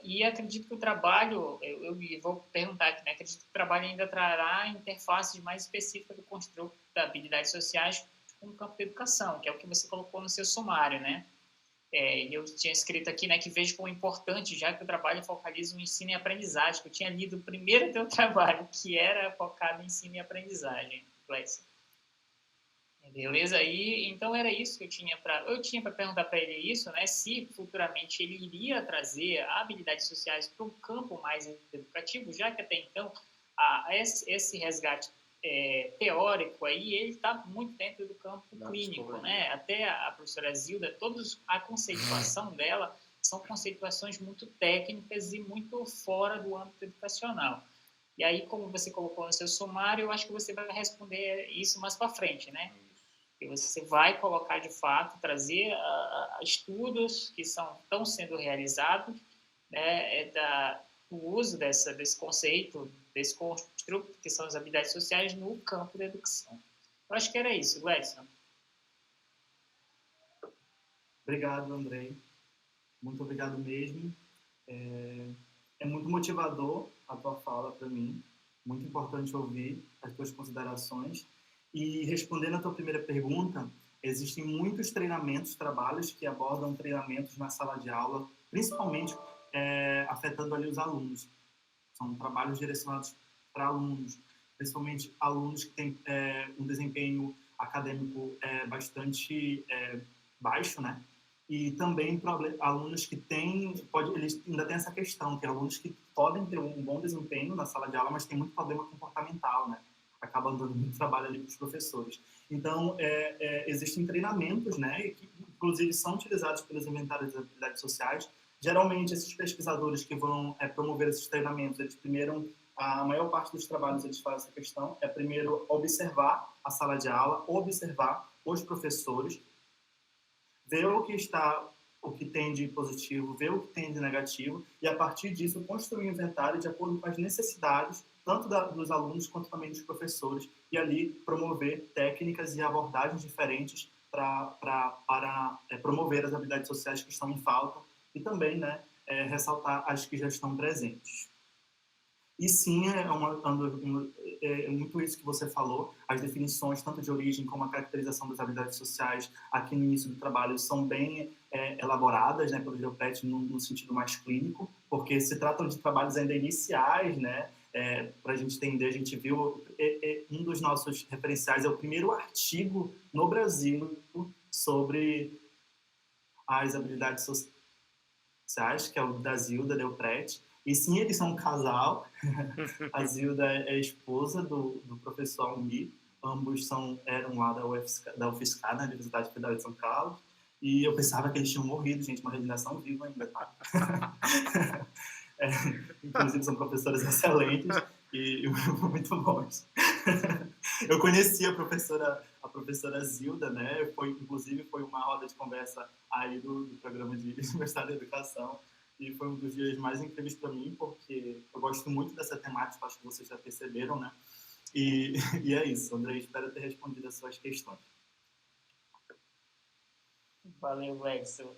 E acredito que o trabalho, eu vou perguntar aqui, né? Acredito que o trabalho ainda trará interfaces mais específicas do construto da habilidades sociais com o campo da educação, que é o que você colocou no seu sumário, né? Eu tinha escrito aqui, né, que vejo como importante, já que o trabalho focaliza no ensino e aprendizagem, que eu tinha lido o primeiro teu trabalho, que era focado em ensino e aprendizagem, Gleison. Beleza? Aí, então era isso que eu tinha para perguntar para ele isso, né, se futuramente ele iria trazer habilidades sociais para um campo mais educativo, já que até então esse resgate teórico aí, ele está muito dentro do campo clínico, né? Até a professora Zilda, a conceituação dela são conceituações muito técnicas e muito fora do âmbito educacional. E aí, como você colocou no seu sumário, eu acho que você vai responder isso mais para frente, né? E você vai colocar, de fato, trazer estudos que estão sendo realizados, né, o uso desse conceito, desse construto, que são as habilidades sociais, no campo da educação. Eu acho que era isso, Gleison. Obrigado, Andrei. Muito obrigado mesmo. É muito motivador a tua fala para mim. Muito importante ouvir as tuas considerações. E respondendo a tua primeira pergunta, existem muitos treinamentos, trabalhos que abordam treinamentos na sala de aula, principalmente afetando ali os alunos. São trabalhos direcionados para alunos, principalmente alunos que têm um desempenho acadêmico bastante baixo, né? E também alunos que eles ainda têm essa questão, que alunos que podem ter um bom desempenho na sala de aula, mas tem muito problema comportamental, né? Acaba dando muito trabalho ali para os professores. Então, existem treinamentos, né, que inclusive são utilizados pelos inventários das habilidades sociais. Geralmente, esses pesquisadores que vão promover esses treinamentos, eles primeiro, a maior parte dos trabalhos eles fazem essa questão, primeiro observar a sala de aula, observar os professores, ver o que tem de positivo, ver o que tem de negativo, e a partir disso construir um inventário de acordo com as necessidades tanto dos alunos quanto também dos professores, e ali promover técnicas e abordagens diferentes para promover as habilidades sociais que estão em falta e também, né, ressaltar as que já estão presentes. E sim, é muito isso que você falou, as definições, tanto de origem como a caracterização das habilidades sociais, aqui no início do trabalho, são bem elaboradas, né, pelo Delpret no sentido mais clínico, porque se tratam de trabalhos ainda iniciais, né, para a gente entender, a gente viu, um dos nossos referenciais é o primeiro artigo no Brasil sobre as habilidades sociais, que é o da Zilda Delpret. E sim, eles são um casal. A Zilda é esposa do professor Almir. Ambos eram lá da UFSCar, na Universidade Federal de São Carlos. E eu pensava que eles tinham morrido, gente, uma regeneração viva ainda, tá? Inclusive, são professores excelentes e muito bons. Eu conheci a professora Zilda, né? Inclusive, foi uma roda de conversa aí do programa de Universidade da Educação. E foi um dos dias mais incríveis para mim, porque eu gosto muito dessa temática, acho que vocês já perceberam, né? E é isso, André, espero ter respondido as suas questões. Valeu, Edson.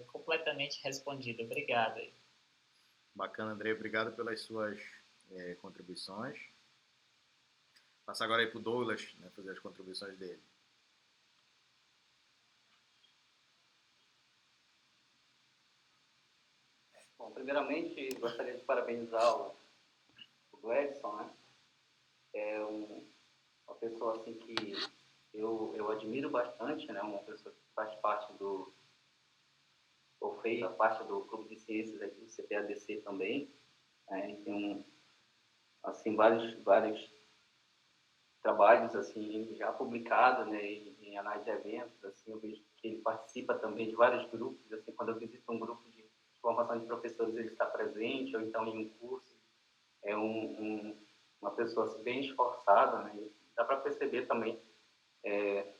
Completamente respondido. Obrigado. Bacana, André. Obrigado pelas suas contribuições. Passar agora aí para o Douglas, né, fazer as contribuições dele. Bom, primeiramente, gostaria de parabenizar o Gleison, né? É uma pessoa assim que eu admiro bastante, né? Uma pessoa que faz parte ou fez a parte do Clube de Ciências aqui do CPADC também, né? Tem assim vários trabalhos assim já publicados, né, em em análise de eventos, assim, eu vejo que ele participa também de vários grupos, assim, quando eu visito um grupo de formação de professores, ele está presente, ou então em um curso, é uma pessoa assim, bem esforçada, né? E dá para perceber também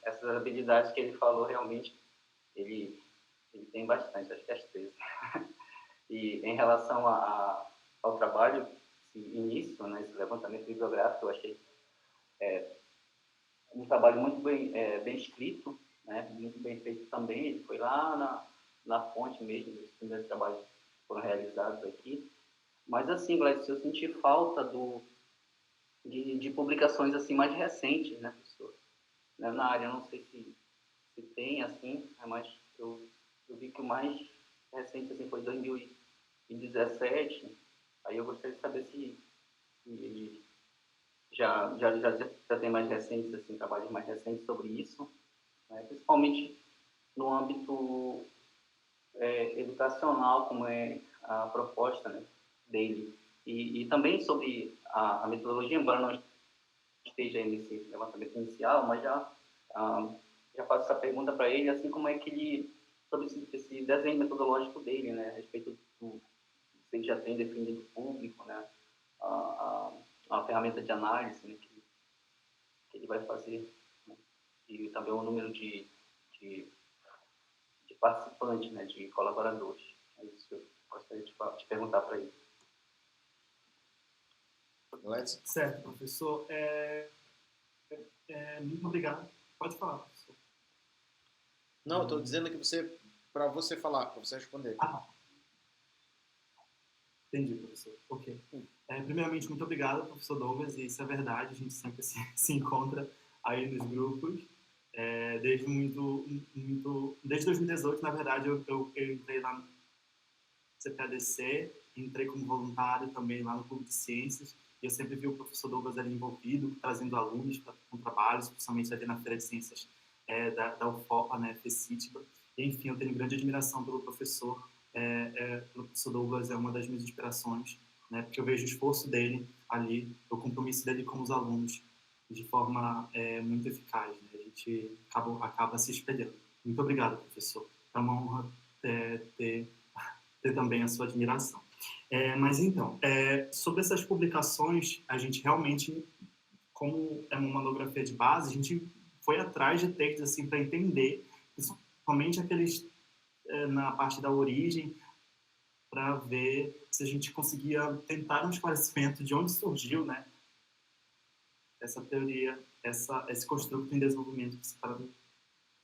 essas habilidades que ele falou, realmente, ele tem bastante, acho que as 13. E em relação ao trabalho, esse início, né, esse levantamento bibliográfico, eu achei um trabalho muito bem escrito, né, muito bem feito também. Ele foi lá na fonte mesmo, dos primeiros trabalhos que foram realizados aqui. Mas, assim, Gladys, eu senti falta de publicações assim, mais recentes, né, professor? Na área, eu não sei se tem, assim, mas eu vi que o mais recente assim, foi 2017. Aí eu gostaria de saber se já tem mais recentes, assim, trabalhos mais recentes sobre isso, né? Principalmente no âmbito educacional, como é a proposta, né, dele. E também sobre a metodologia, embora não esteja nesse levantamento inicial, mas já faço essa pergunta para ele, assim como é que ele, sobre esse desenho metodológico dele, né, a respeito do se ele já tem definido o público, né, a ferramenta de análise, né, que ele vai fazer, né, e também o número de participantes, né, de colaboradores. É isso que eu gostaria de perguntar para ele. Certo, professor. Muito obrigado. Pode falar, professor. Não, eu estou dizendo que para você falar, para você responder. Entendi, professor. Ok. Primeiramente, muito obrigado, professor Douglas. E isso é verdade, a gente sempre se encontra aí nos grupos. Desde 2018, na verdade, eu entrei lá no CPADC, entrei como voluntário também lá no Clube de Ciências. E eu sempre vi o professor Douglas ali envolvido, trazendo alunos com trabalhos, principalmente ali na Feira de Ciências da UFOPA, né, FECITBA. E, enfim, eu tenho grande admiração pelo professor. O professor Douglas é uma das minhas inspirações, né, porque eu vejo o esforço dele ali, o compromisso dele com os alunos de forma muito eficaz, né? A gente acaba se espelhando. Muito obrigado, professor. É uma honra ter também a sua admiração. Mas então, sobre essas publicações, a gente realmente, como é uma monografia de base, a gente foi atrás de textos assim, para entender, principalmente aqueles na parte da origem, para ver se a gente conseguia tentar um esclarecimento de onde surgiu, né, essa teoria, esse construto em desenvolvimento que se trata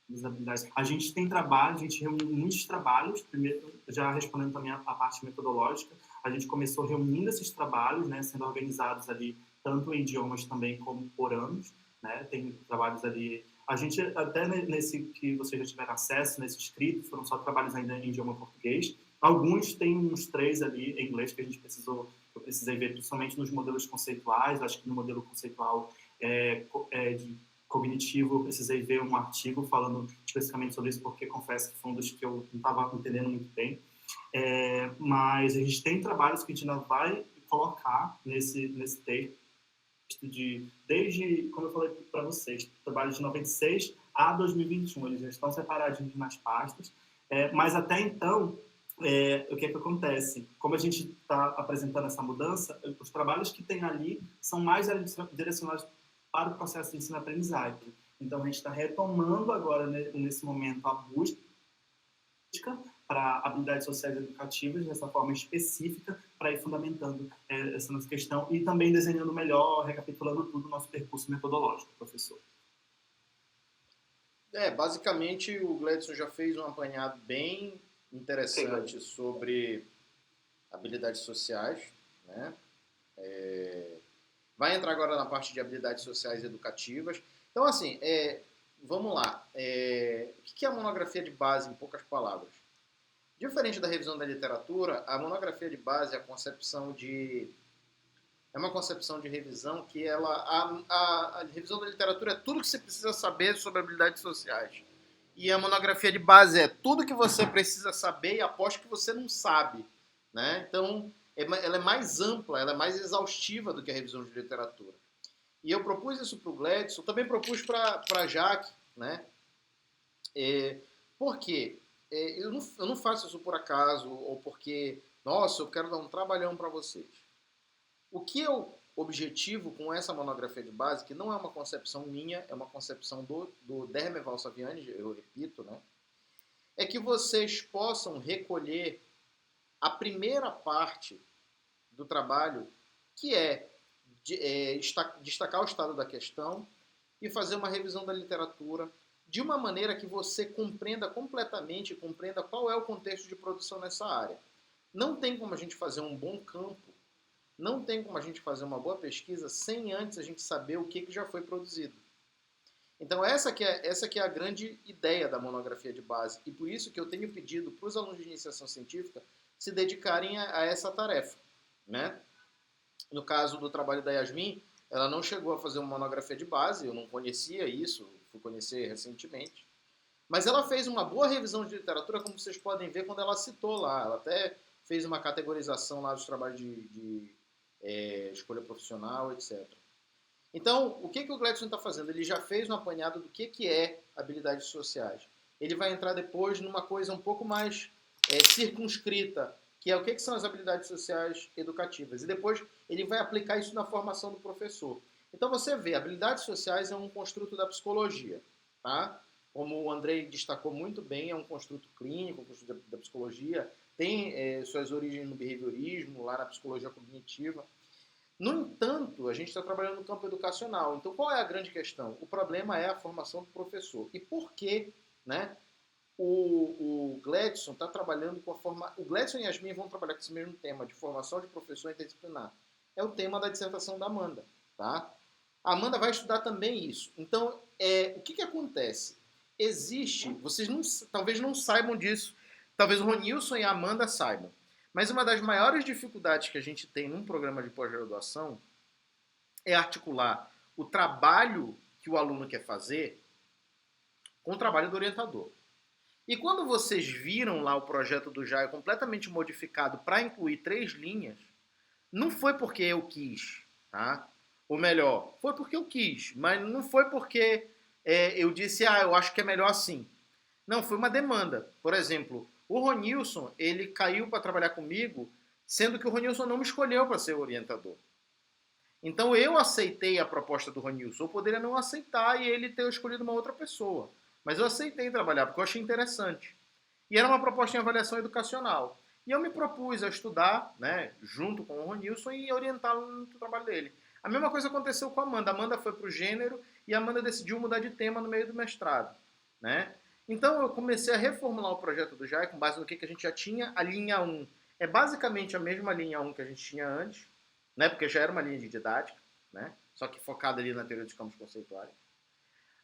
das habilidades. A gente tem trabalho, a gente reuniu muitos trabalhos, primeiro, já respondendo também a parte metodológica, a gente começou reunindo esses trabalhos, né, sendo organizados ali, tanto em idiomas também como por anos, né, tem trabalhos ali, a gente até nesse que vocês já tiveram acesso, nesse escrito, foram só trabalhos ainda em idioma português, alguns tem uns 3 ali em inglês que eu precisei ver, principalmente nos modelos conceituais, acho que no modelo conceitual de cognitivo, eu precisei ver um artigo falando especificamente sobre isso, porque confesso que foi um dos que eu não estava entendendo muito bem. Mas a gente tem trabalhos que a gente ainda vai colocar nesse texto, desde, como eu falei para vocês, trabalhos de 96 a 2021, eles já estão separadinhos nas pastas, mas até então, o que é que acontece? Como a gente está apresentando essa mudança, os trabalhos que tem ali são mais direcionados para o processo de ensino-aprendizagem. Então, a gente está retomando agora, nesse momento, a busca para habilidades sociais educativas, dessa forma específica, para ir fundamentando essa nossa questão e também desenhando melhor, recapitulando tudo o nosso percurso metodológico, professor. Basicamente, o Gladson já fez um apanhado bem interessante sobre habilidades sociais, né? Vai entrar agora na parte de habilidades sociais educativas. Então, assim, vamos lá. O que é a monografia de base, em poucas palavras? Diferente da revisão da literatura, a monografia de base é uma concepção de revisão que a revisão da literatura é tudo que você precisa saber sobre habilidades sociais. E a monografia de base é tudo que você precisa saber e aposto que você não sabe, né? Então, ela é mais ampla, ela é mais exaustiva do que a revisão de literatura. E eu propus isso para o Gladson, também propus para a Jaque, né? Por quê? Eu não faço isso por acaso ou porque, nossa, eu quero dar um trabalhão para vocês. O que eu objetivo com essa monografia de base, que não é uma concepção minha, é uma concepção do Dermeval Saviani, eu repito, né? É que vocês possam recolher a primeira parte do trabalho, que é destacar o estado da questão e fazer uma revisão da literatura de uma maneira que você compreenda completamente, compreenda qual é o contexto de produção nessa área. Não tem como a gente fazer um bom campo, não tem como a gente fazer uma boa pesquisa sem antes a gente saber o que já foi produzido. Então essa que é a grande ideia da monografia de base, e por isso que eu tenho pedido para os alunos de iniciação científica se dedicarem a essa tarefa, né? No caso do trabalho da Yasmin, ela não chegou a fazer uma monografia de base, eu não conhecia isso, fui conhecer recentemente, mas ela fez uma boa revisão de literatura, como vocês podem ver quando ela citou lá, ela até fez uma categorização lá dos trabalhos de escolha profissional, etc. Então, o que o Gladson está fazendo? Ele já fez um apanhado do que é habilidades sociais. Ele vai entrar depois numa coisa um pouco mais circunscrita, que é o que são as habilidades sociais educativas. E depois ele vai aplicar isso na formação do professor. Então você vê, habilidades sociais é um construto da psicologia, tá? Como o Andrei destacou muito bem, é um construto clínico, um construto da psicologia, tem suas origens no behaviorismo, lá na psicologia cognitiva. No entanto, a gente está trabalhando no campo educacional. Então, qual é a grande questão? O problema é a formação do professor. E por que, né, o Gladson está trabalhando com a formação... O Gladson e a Yasmin vão trabalhar com esse mesmo tema, de formação de professor interdisciplinar. É o tema da dissertação da Amanda, tá? A Amanda vai estudar também isso. Então, o que acontece? Existe... Vocês talvez não saibam disso. Talvez o Ronilson e a Amanda saibam. Mas uma das maiores dificuldades que a gente tem num programa de pós-graduação é articular o trabalho que o aluno quer fazer com o trabalho do orientador. E quando vocês viram lá o projeto do Jair completamente modificado para incluir 3 linhas, não foi porque eu quis, tá? Ou melhor, foi porque eu quis, mas não foi porque eu disse, eu acho que é melhor assim. Não, foi uma demanda. Por exemplo, o Ronilson, ele caiu para trabalhar comigo, sendo que o Ronilson não me escolheu para ser orientador. Então eu aceitei a proposta do Ronilson. Eu poderia não aceitar e ele ter escolhido uma outra pessoa. Mas eu aceitei trabalhar porque eu achei interessante. E era uma proposta em avaliação educacional. E eu me propus a estudar, né, junto com o Ronilson e orientá-lo no trabalho dele. A mesma coisa aconteceu com a Amanda. A Amanda foi para o gênero e a Amanda decidiu mudar de tema no meio do mestrado, né? Então eu comecei a reformular o projeto do Jair com base no que a gente já tinha. A linha 1 é basicamente a mesma linha 1 que a gente tinha antes, né? Porque já era uma linha de didática, né? Só que focada ali na teoria dos campos conceituais.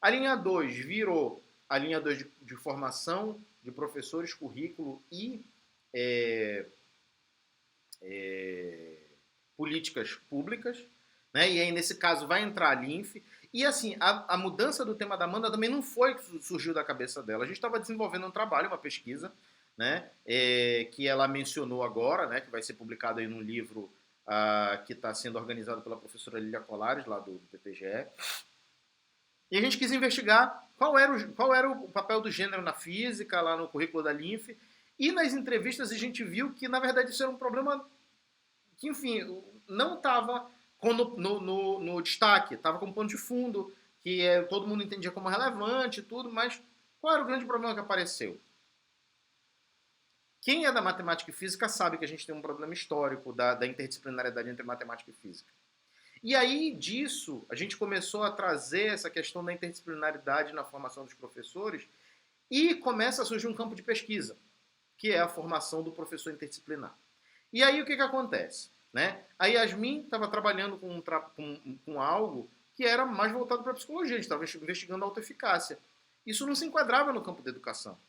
A linha 2 virou a linha 2 de formação de professores, currículo e políticas públicas, né? E aí nesse caso vai entrar a LINF. E assim, a mudança do tema da Amanda também não foi que surgiu da cabeça dela. A gente estava desenvolvendo um trabalho, uma pesquisa, né, que ela mencionou agora, né, que vai ser publicado aí num livro que está sendo organizado pela professora Lília Colares, lá do PPGE. E a gente quis investigar qual era o papel do gênero na física, lá no currículo da LINF. E nas entrevistas a gente viu que, na verdade, isso era um problema que, enfim, não estava no destaque, estava como ponto de fundo, que todo mundo entendia como relevante e tudo, mas qual era o grande problema que apareceu? Quem é da matemática e física sabe que a gente tem um problema histórico da interdisciplinariedade entre matemática e física. E aí, disso, a gente começou a trazer essa questão da interdisciplinaridade na formação dos professores e começa a surgir um campo de pesquisa, que é a formação do professor interdisciplinar. E aí, o que acontece? Né? A Yasmin estava trabalhando com algo que era mais voltado para a psicologia, a gente estava investigando a autoeficácia. Isso não se enquadrava no campo da educação.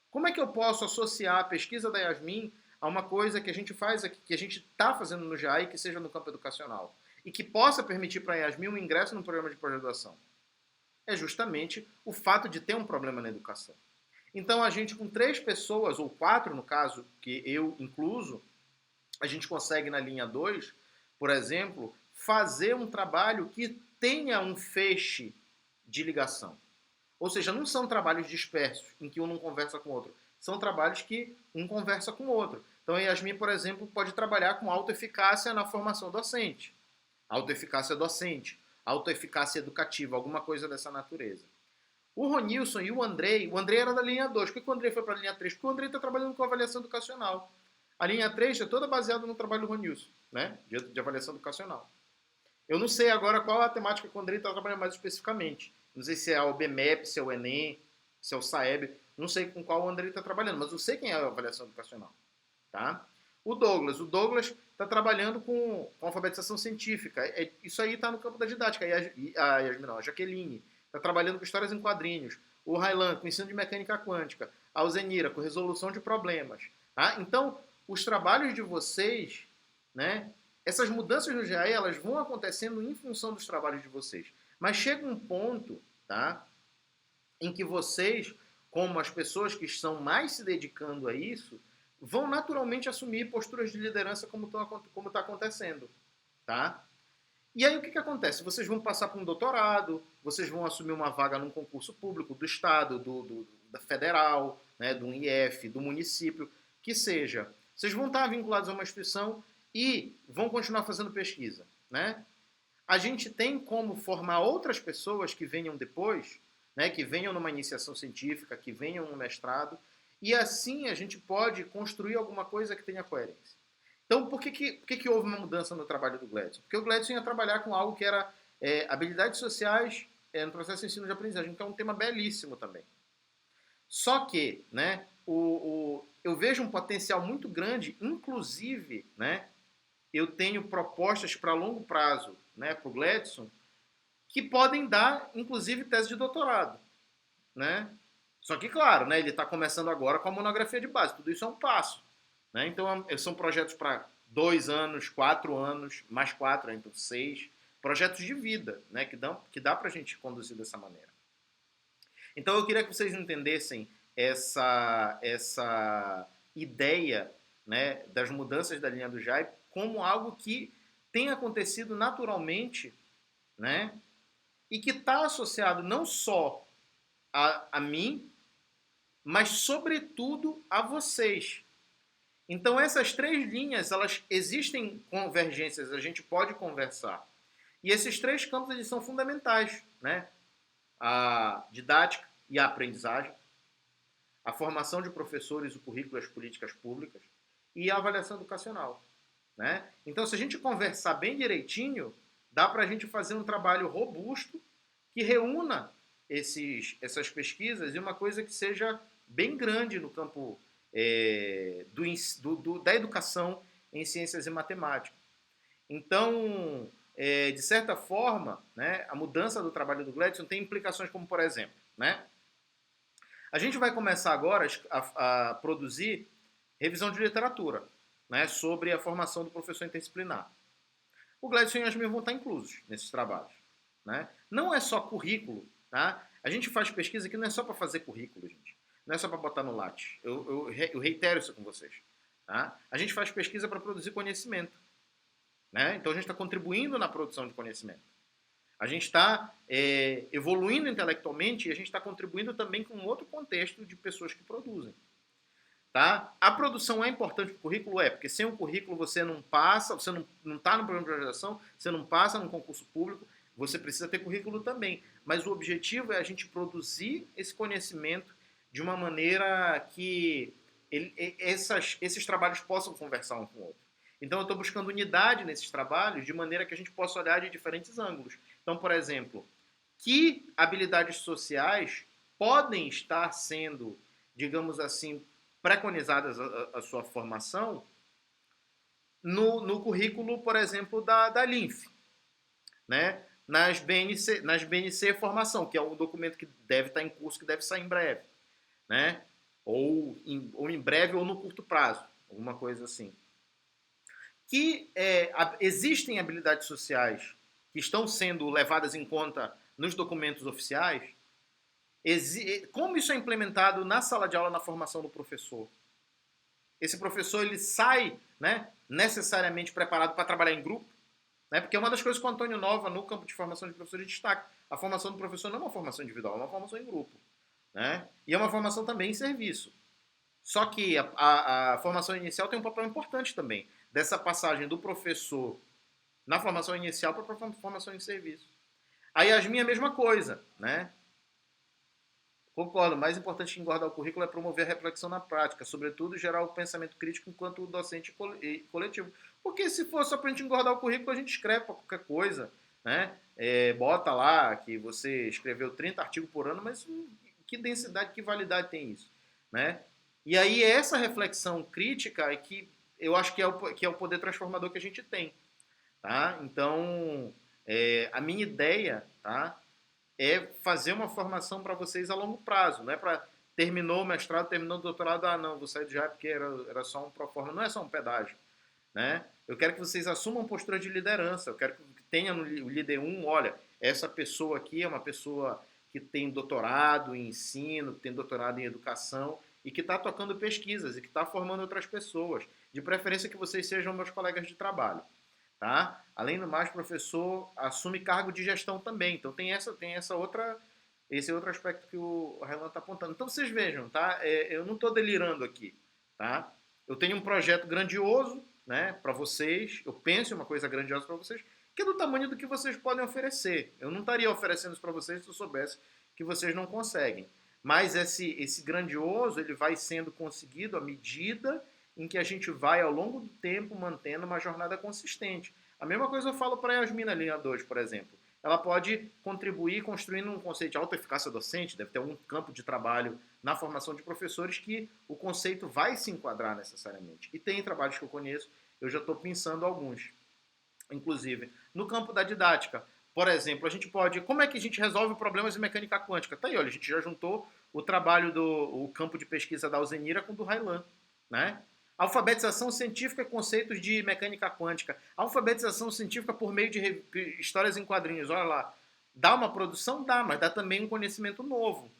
Como é que eu posso associar a pesquisa da Yasmin a uma coisa que a gente faz aqui, que a gente está fazendo no JAI, que seja no campo educacional? E que possa permitir para a Yasmin um ingresso no programa de pós-graduação? É justamente o fato de ter um problema na educação. Então a gente, com 3 pessoas, ou 4 no caso, que eu incluso, a gente consegue na linha 2, por exemplo, fazer um trabalho que tenha um feixe de ligação. Ou seja, não são trabalhos dispersos, em que um não conversa com o outro. São trabalhos que um conversa com o outro. Então, a Yasmin, por exemplo, pode trabalhar com autoeficácia na formação docente. Autoeficácia docente, autoeficácia educativa, alguma coisa dessa natureza. O Ronilson e o Andrei era da linha 2. Por que o Andrei foi para a linha 3? Porque o Andrei está trabalhando com avaliação educacional. A linha 3 é toda baseada no trabalho do Ronilson, né? De avaliação educacional. Eu não sei agora qual a temática que o Andrei está trabalhando mais especificamente. Não sei se é o BMEP, se é o Enem, se é o SAEB. Não sei com qual o Andrei está trabalhando, mas eu sei quem é a avaliação educacional. Tá? O Douglas está trabalhando com alfabetização científica. Isso aí está no campo da didática. A Jaqueline está trabalhando com histórias em quadrinhos. O Railan com ensino de mecânica quântica. A Alzenira com resolução de problemas. Tá? Então, os trabalhos de vocês, né, essas mudanças no GAE, elas vão acontecendo em função dos trabalhos de vocês. Mas chega um ponto, tá, em que vocês, como as pessoas que estão mais se dedicando a isso, vão naturalmente assumir posturas de liderança como está acontecendo. Tá? E aí o que acontece? Vocês vão passar por um doutorado, vocês vão assumir uma vaga num concurso público do Estado, da Federal, né, do IF, do município, que seja. Vocês vão estar vinculados a uma instituição e vão continuar fazendo pesquisa. Né? A gente tem como formar outras pessoas que venham depois, né, que venham numa iniciação científica, que venham no mestrado, e assim a gente pode construir alguma coisa que tenha coerência. Então, por que houve uma mudança no trabalho do Gladson? Porque o Gladson ia trabalhar com algo que era habilidades sociais no processo de ensino de aprendizagem, que é um tema belíssimo também. Só que, né, eu vejo um potencial muito grande, inclusive, né, eu tenho propostas para longo prazo, né, para o Gladson, que podem dar, inclusive, tese de doutorado. Né? Só que, claro, né, ele está começando agora com a monografia de base. Tudo isso é um passo. Né? Então, são projetos para 2 anos, 4 anos, mais 4, então 6. Projetos de vida, né, que dá para a gente conduzir dessa maneira. Então, eu queria que vocês entendessem essa ideia, né, das mudanças da linha do JAI como algo que tem acontecido naturalmente, né, e que está associado não só a mim, mas sobretudo a vocês. Então essas 3 linhas, elas existem convergências, a gente pode conversar. E esses 3 campos, eles são fundamentais, né? A didática e a aprendizagem, a formação de professores, o currículo e as políticas públicas e a avaliação educacional, né? Então, se a gente conversar bem direitinho, dá para a gente fazer um trabalho robusto que reúna essas pesquisas e uma coisa que seja bem grande no campo da educação em ciências e matemática. Então, de certa forma, né, a mudança do trabalho do Gladson tem implicações como, por exemplo, né, a gente vai começar agora a produzir revisão de literatura, né, sobre a formação do professor interdisciplinar. O Gladson e a Yasmin vão estar inclusos nesses trabalhos. Né? Não é só currículo. Tá? A gente faz pesquisa que não é só para fazer currículo, gente. Não é só para botar no Lattes. Eu reitero isso com vocês. Tá? A gente faz pesquisa para produzir conhecimento. Né? Então a gente está contribuindo na produção de conhecimento. A gente está evoluindo intelectualmente e a gente está contribuindo também com outro contexto de pessoas que produzem. Tá? A produção é importante para o currículo? Porque sem o currículo você não passa, você não está no programa de graduação, você não passa num concurso público, você precisa ter currículo também. Mas o objetivo é a gente produzir esse conhecimento de uma maneira que esses trabalhos possam conversar um com o outro. Então eu estou buscando unidade nesses trabalhos de maneira que a gente possa olhar de diferentes ângulos. Então, por exemplo, que habilidades sociais podem estar sendo, digamos assim, preconizadas a sua formação no currículo, por exemplo, da LINF, né? nas BNC Formação, que é um documento que deve estar em curso, que deve sair em breve, né? ou em breve ou no curto prazo, alguma coisa assim. Que existem habilidades sociais que estão sendo levadas em conta nos documentos oficiais. Como isso é implementado na sala de aula, na formação do professor? Esse professor ele sai, né, necessariamente preparado para trabalhar em grupo? Né? Porque é uma das coisas que o Antônio Nova, no campo de formação de professores, destaca. A formação do professor não é uma formação individual, é uma formação em grupo. Né? E é uma formação também em serviço. Só que a formação inicial tem um papel importante também, dessa passagem do professor na formação inicial para a formação em serviço. A Yasmin é a mesma coisa, né? Concordo, o mais importante em guardar o currículo é promover a reflexão na prática, sobretudo gerar o pensamento crítico enquanto docente coletivo. Porque se for só para a gente engordar o currículo, a gente escreve para qualquer coisa, né? Bota lá que você escreveu 30 artigos por ano, mas que densidade, que validade tem isso, né? E aí essa reflexão crítica é que eu acho que é o poder transformador que a gente tem, tá? Então, a minha ideia, tá, é fazer uma formação para vocês a longo prazo, não é para terminou o mestrado, terminou o doutorado, não, vou sair do JAI porque era só um proforma, não é só um pedágio, né? Eu quero que vocês assumam postura de liderança, eu quero que tenha no líder 1, olha, essa pessoa aqui é uma pessoa que tem doutorado em ensino, que tem doutorado em educação e que está tocando pesquisas e que está formando outras pessoas, de preferência que vocês sejam meus colegas de trabalho. Tá? Além do mais, professor assume cargo de gestão também. Então tem esse outro aspecto que o Raylan está apontando. Então vocês vejam, tá? Eu não estou delirando aqui, tá? Eu tenho um projeto grandioso, né, para vocês. Eu penso em uma coisa grandiosa para vocês, que é do tamanho do que vocês podem oferecer. Eu não estaria oferecendo isso para vocês se eu soubesse que vocês não conseguem. Mas esse grandioso ele vai sendo conseguido à medida em que a gente vai, ao longo do tempo, mantendo uma jornada consistente. A mesma coisa eu falo para a Yasmin na linha 2, por exemplo. Ela pode contribuir construindo um conceito de autoeficácia docente, deve ter um campo de trabalho na formação de professores que o conceito vai se enquadrar necessariamente. E tem trabalhos que eu conheço, eu já estou pensando alguns. Inclusive, no campo da didática, por exemplo, a gente pode... Como é que a gente resolve problemas de mecânica quântica? Tá aí, olha, a gente já juntou o trabalho o campo de pesquisa da Alzenira com o do Raylan, né? Alfabetização científica e conceitos de mecânica quântica. Alfabetização científica por meio de histórias em quadrinhos. Olha lá. Dá uma produção? Dá, mas dá também um conhecimento novo.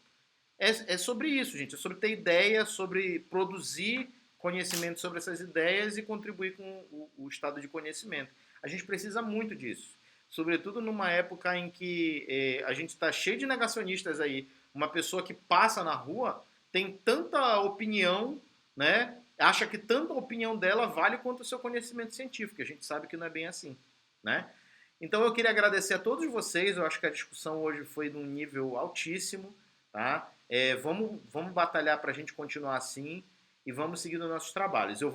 É sobre isso, gente. É sobre ter ideia, sobre produzir conhecimento sobre essas ideias e contribuir com o estado de conhecimento. A gente precisa muito disso. Sobretudo numa época em que a gente está cheio de negacionistas aí. Uma pessoa que passa na rua tem tanta opinião, né? Acha que tanto a opinião dela vale quanto o seu conhecimento científico. A gente sabe que não é bem assim, né? Então eu queria agradecer a todos vocês. Eu acho que a discussão hoje foi de um nível altíssimo, tá? Vamos batalhar para a gente continuar assim e vamos seguir nos nossos trabalhos. Eu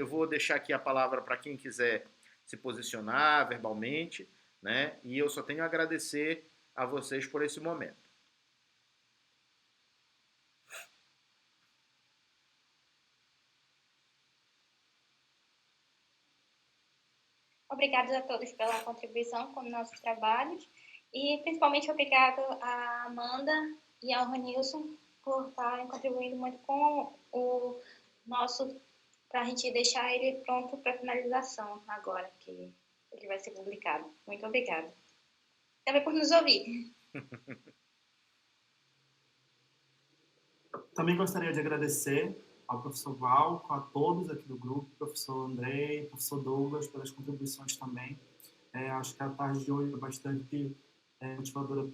vou deixar aqui a palavra para quem quiser se posicionar verbalmente, né? E eu só tenho a agradecer a vocês por esse momento. Obrigada a todos pela contribuição com os nossos trabalhos e principalmente obrigado a Amanda e ao Ranilson por estarem contribuindo muito com o nosso, para a gente deixar ele pronto para finalização agora, que ele vai ser publicado. Muito obrigada. Também por nos ouvir. Também gostaria de agradecer ao professor Glauco, a todos aqui do grupo, professor Andrei, professor Douglas, pelas contribuições também. Acho que a tarde de hoje é bastante motivadora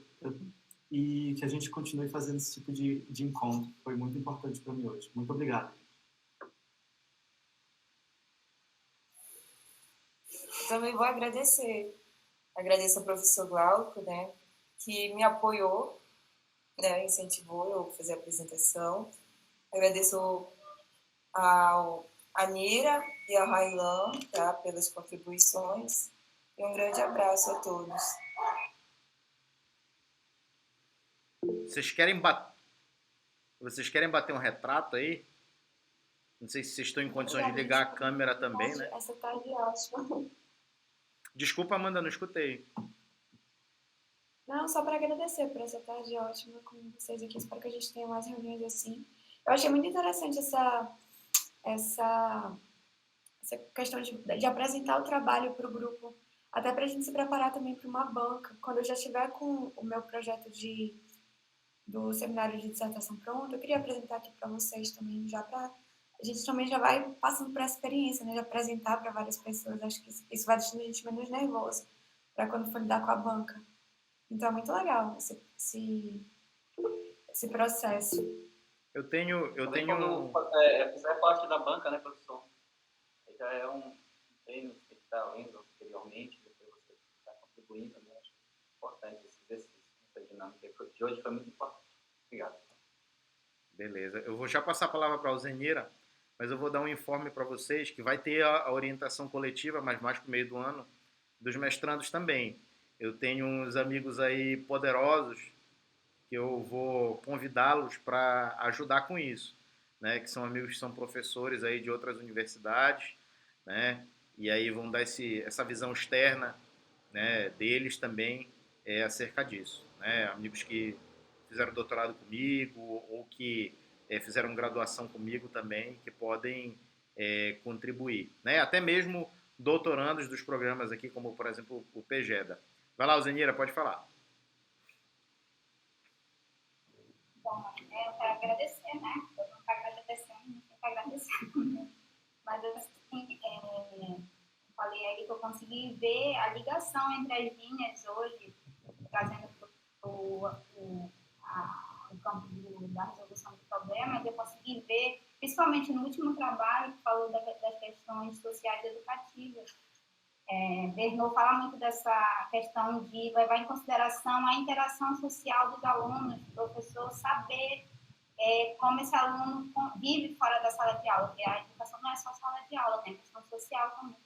e que a gente continue fazendo esse tipo de encontro. Foi muito importante para mim hoje. Muito obrigado. Também vou agradecer. Agradeço ao professor Glauco, né, que me apoiou, né, incentivou eu a fazer a apresentação. Agradeço a Nira e ao Raylan, tá, pelas contribuições. E um grande abraço a todos. Vocês querem bater um retrato aí? Não sei se vocês estão em condições de ligar a câmera também, né? Essa tarde é ótima. Desculpa, Amanda, não escutei. Não, só para agradecer por essa tarde ótima com vocês aqui. Espero que a gente tenha mais reuniões assim. Eu achei muito interessante essa questão de apresentar o trabalho para o grupo, até para a gente se preparar também para uma banca. Quando eu já estiver com o meu projeto do seminário de dissertação pronto, eu queria apresentar aqui para vocês também, já para a gente também já vai passando por essa experiência, né, de apresentar para várias pessoas. Acho que isso vai deixando a gente menos nervoso para quando for lidar com a banca. Então é muito legal esse processo. Eu tenho Quando fizer parte da banca, né, professor? Já é um treino que você está lendo anteriormente, depois você está contribuindo, né? Acho importante esse exercício, essa dinâmica de hoje foi muito importante. Obrigado. Beleza. Eu vou já passar a palavra para a Alzenira, mas eu vou dar um informe para vocês que vai ter a orientação coletiva, mas mais para o meio do ano, dos mestrandos também. Eu tenho uns amigos aí poderosos que eu vou convidá-los para ajudar com isso, né? Que são amigos que são professores aí de outras universidades, né? E aí vão dar essa visão externa, né, deles também acerca disso, né? Amigos que fizeram doutorado comigo ou que fizeram graduação comigo também, que podem contribuir, né? Até mesmo doutorandos dos programas aqui, como por exemplo o PGEDA. Vai lá, Alzenira, pode falar. Bom, eu quero agradecer, né? Eu não estou agradecendo, não tenho que agradecer. Mas, assim, falei aí que eu consegui ver a ligação entre as linhas hoje, trazendo o campo da resolução do problema, eu consegui ver, principalmente no último trabalho, que falou das questões sociais e educativas. Bernot fala muito dessa questão de levar em consideração a interação social dos alunos, do professor saber como esse aluno vive fora da sala de aula, porque a educação não é só sala de aula, tem questão social também.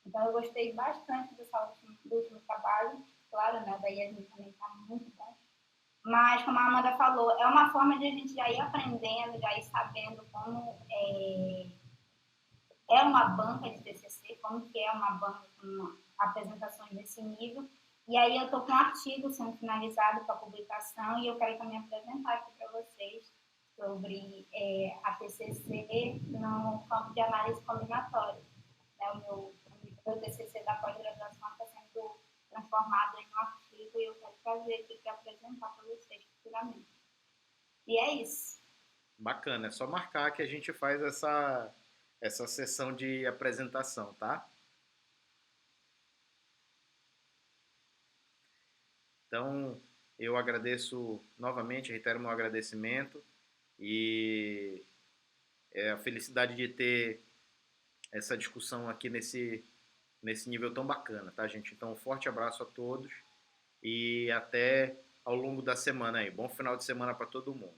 Então, eu gostei bastante do último trabalho, claro, né, daí a gente também está muito bom. Mas, como a Amanda falou, é uma forma de a gente já ir aprendendo, já ir sabendo como é uma banca de TCC, como que é uma banca com apresentações desse nível. E aí eu estou com um artigo sendo finalizado para publicação e eu quero também apresentar aqui para vocês sobre a TCC no campo de análise combinatória. Né? O meu TCC da pós-graduação está sendo transformado em um artigo e eu quero trazer aqui para apresentar para vocês futuramente. E é isso. Bacana, é só marcar que a gente faz essa sessão de apresentação, tá? Então, eu agradeço novamente, reitero meu agradecimento e a felicidade de ter essa discussão aqui nesse nível tão bacana, tá, gente? Então, um forte abraço a todos e até ao longo da semana aí. Bom final de semana para todo mundo.